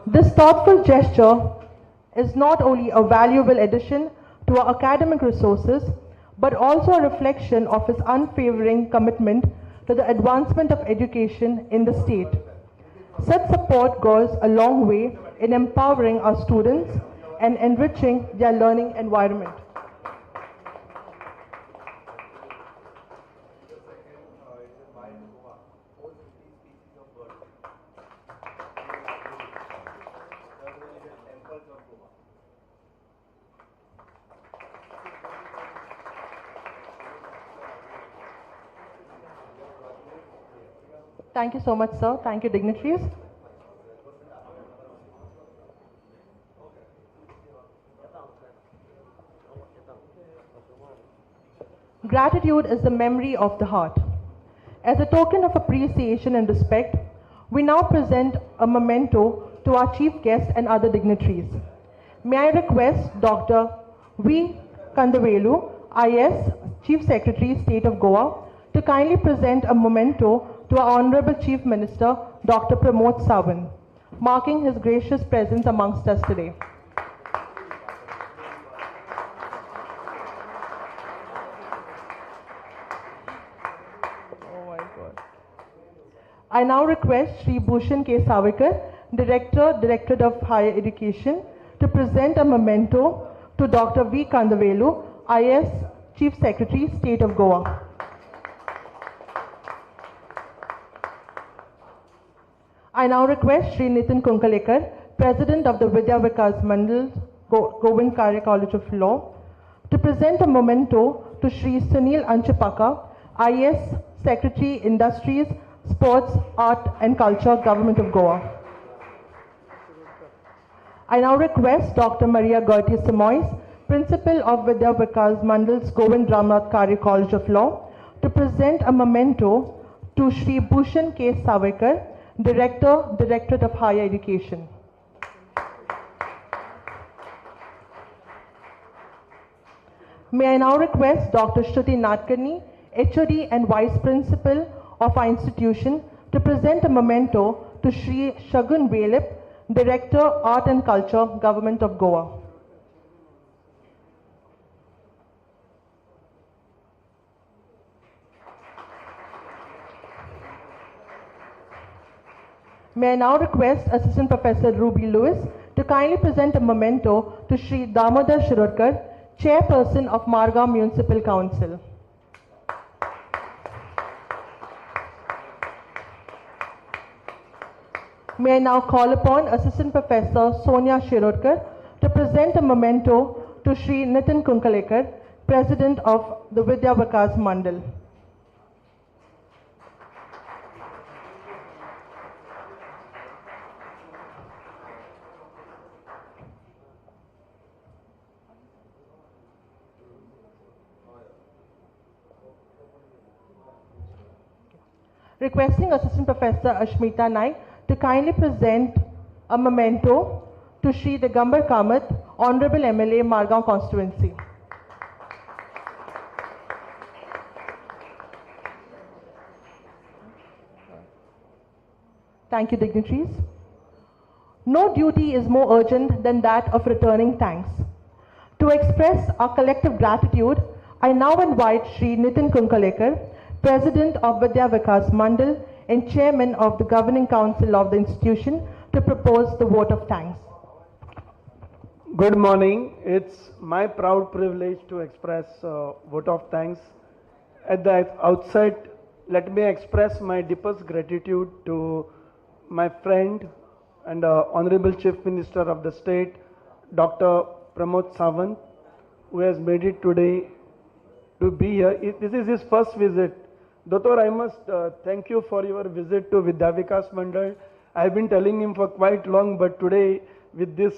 Speaker 1: This thoughtful gesture is not only a valuable addition to our academic resources, but also a reflection of his unwavering commitment to the advancement of education in the state. Such support goes a long way in empowering our students and enriching their learning environment. Thank you so much, sir. Thank you, dignitaries. Gratitude is the memory of the heart. As a token of appreciation and respect, we now present a memento to our chief guest and other dignitaries. May I request Dr. V. Kandavelu, IS, Chief Secretary, State of Goa, to kindly present a memento to our Honorable Chief Minister, Dr. Pramod Sawant, marking his gracious presence amongst us today. Oh my God. I now request Shri Bhushan K. Savarkar, Directorate of Higher Education, to present a memento to Dr. V. Kandavelu, IS, Chief Secretary, State of Goa. I now request Shri Nitin Kunkalekar, President of the Vidya Vikas Mandal, Govind Karya College of Law, to present a memento to Shri Sunil Anchapaka, IS, Secretary, Industries, Sports, Art and Culture, Government of Goa. I now request Dr. Maria Gertie Simois, Principal of Vidya Vikas Mandal's Govind Ramnath Karya College of Law, to present a memento to Shri Bhushan K. Savarkar, Directorate of Higher Education. May I now request Dr. Shruti Nadkarni, HOD and Vice Principal of our institution, to present a memento to Shri Shagun Velip, Director, Art and Culture, Government of Goa. May I now request Assistant Professor Ruby Lewis to kindly present a memento to Shri Damodar Shirurkar, Chairperson of Margam Municipal Council. May I now call upon Assistant Professor Sonia Shirurkar to present a memento to Shri Nitin Kunkalekar, President of the Vidya Vikas Mandal. Requesting Assistant Professor Ashmita Naik to kindly present a memento to Shri Digambar Kamath, Honorable MLA, Margam Constituency. Thank you, dignitaries. No duty is more urgent than that of returning thanks. To express our collective gratitude, I now invite Shri Nitin Kunkalekar, President of Vidya Vikas Mandal and Chairman of the Governing Council of the institution, to propose the vote of thanks.
Speaker 6: Good morning. It's my proud privilege to express vote of thanks. At the outset, let me express my deepest gratitude to my friend, and Honorable Chief Minister of the state, Dr. Pramod Sawant, who has made it today to be here. This is his first visit. Doctor, I must thank you for your visit to Vidya Vikas Mandal. I've been telling him for quite long, but today with this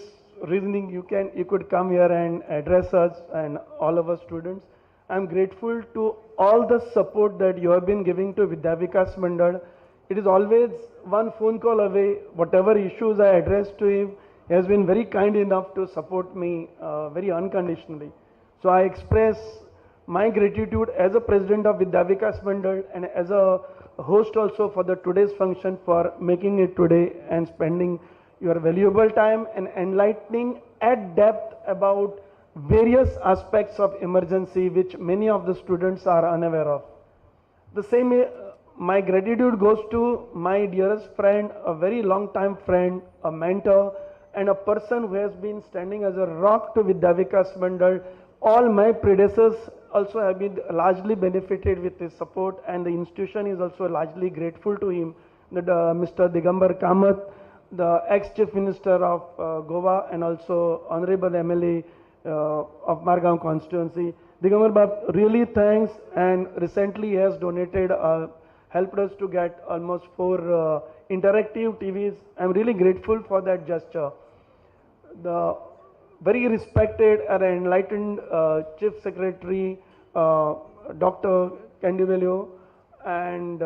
Speaker 6: reasoning, you could come here and address us and all of us students. I'm grateful to all the support that you have been giving to Vidya Vikas Mandal. It is always one phone call away. Whatever issues I address to him, he has been very kind enough to support me very unconditionally. So I express my gratitude as a president of Vidya Vikas Mandal and as a host also for the today's function for making it today and spending your valuable time and enlightening at depth about various aspects of emergency which many of the students are unaware of. The same, my gratitude goes to my dearest friend, a very long time friend, a mentor, and a person who has been standing as a rock to Vidya Vikas Mandal. All my predecessors also have been largely benefited with his support, and the institution is also largely grateful to him. That Mr. Digambar Kamath, the ex-chief minister of Goa and also honorable MLA of Margao constituency. Digambar Bab, really thanks, and recently he has donated, helped us to get almost 4 interactive TVs. I'm really grateful for that gesture. The very respected and enlightened Chief Secretary, Dr. Candivelio, and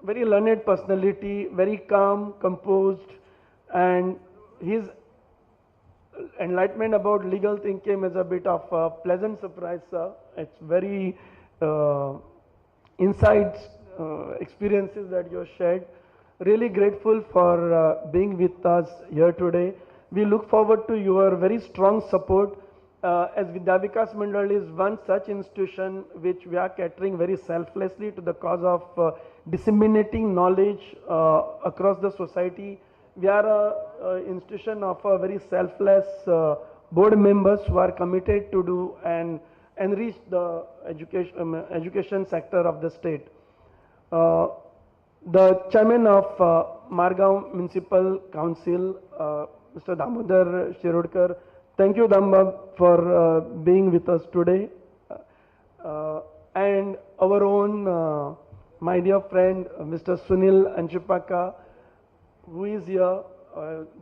Speaker 6: very learned personality, very calm, composed, and his enlightenment about legal thinking is a bit of a pleasant surprise, sir. It's very insights, experiences that you shared. Really grateful for being with us here today. We look forward to your very strong support as Vidya Vikas Mandal is one such institution which we are catering very selflessly to the cause of disseminating knowledge across the society. We are an institution of a very selfless board members who are committed to do and enrich the education sector of the state. The chairman of Margao Municipal Council, Mr. Damodar Shirodkar, thank you, Damba, for being with us today. And our own, my dear friend, Mr. Sunil Anchipaka, who is here.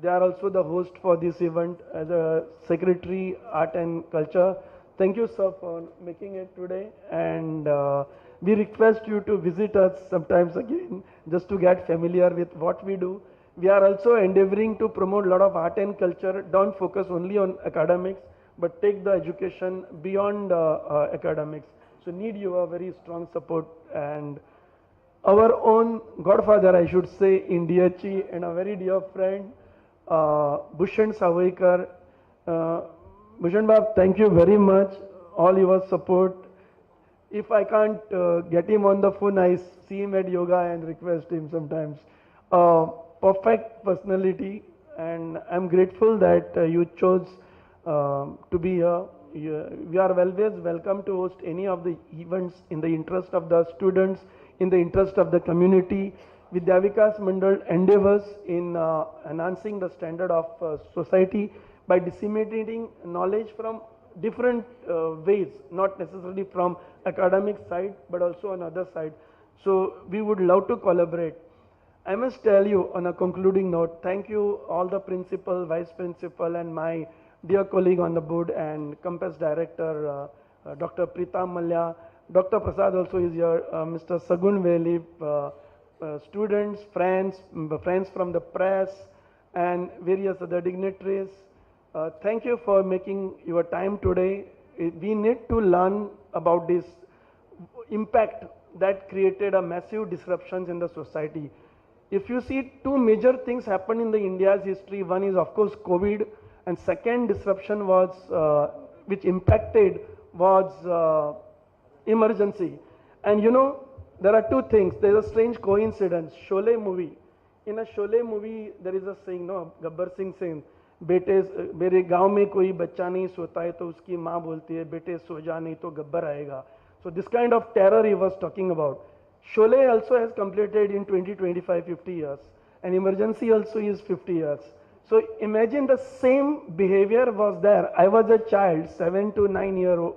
Speaker 6: They are also the host for this event as a Secretary, Art and Culture. Thank you, sir, for making it today. And we request you to visit us sometimes again, just to get familiar with what we do. We are also endeavoring to promote a lot of art and culture. Don't focus only on academics, but take the education beyond academics. So need your very strong support. And our own godfather, I should say, in DHE, and a very dear friend, Bhushan Savaikar. Bhushan Bab, thank you very much, all your support. If I can't get him on the phone, I see him at yoga and request him sometimes. Perfect personality, and I'm grateful that you chose to be here. We are always welcome to host any of the events in the interest of the students, in the interest of the community. Vidya Vikas Mandal endeavors in enhancing the standard of society by disseminating knowledge from different ways, not necessarily from academic side, but also on other side. So we would love to collaborate. I must tell you on a concluding note, thank you all the principal, vice principal, and my dear colleague on the board and campus director, Dr. Preeta Malya. Dr. Prasad also is here, Mr. Sagun Velip, students, friends from the press, and various other dignitaries. Thank you for making your time today. We need to learn about this impact that created a massive disruptions in the society. If you see, 2 major things happened in the India's history. One is, of course, COVID, and second disruption was, which impacted, was emergency. And you know, there are 2 things. There is a strange coincidence. Sholay movie. In a Sholay movie, there is a saying, no, Gabbar Singh saying, बेटे मेरे गांव में कोई बच्चा नहीं सोता है तो उसकी माँ बोलती है बेटे सो जा नहीं तो गब्बर आएगा. So this kind of terror he was talking about. Sholay also has completed in 20, 25, 50 years. and emergency also is 50 years. So imagine the same behavior was there. I was a child, 7 to 9 year old.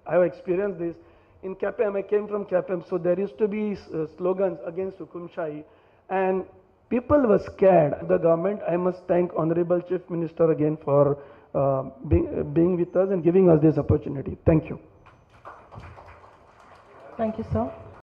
Speaker 6: I have experienced this. In KPM, I came from KPM, so there used to be slogans against Hukumshahi, and people were scared. The government, I must thank Honorable Chief Minister again for being with us and giving us this opportunity. Thank you.
Speaker 1: Thank you, sir.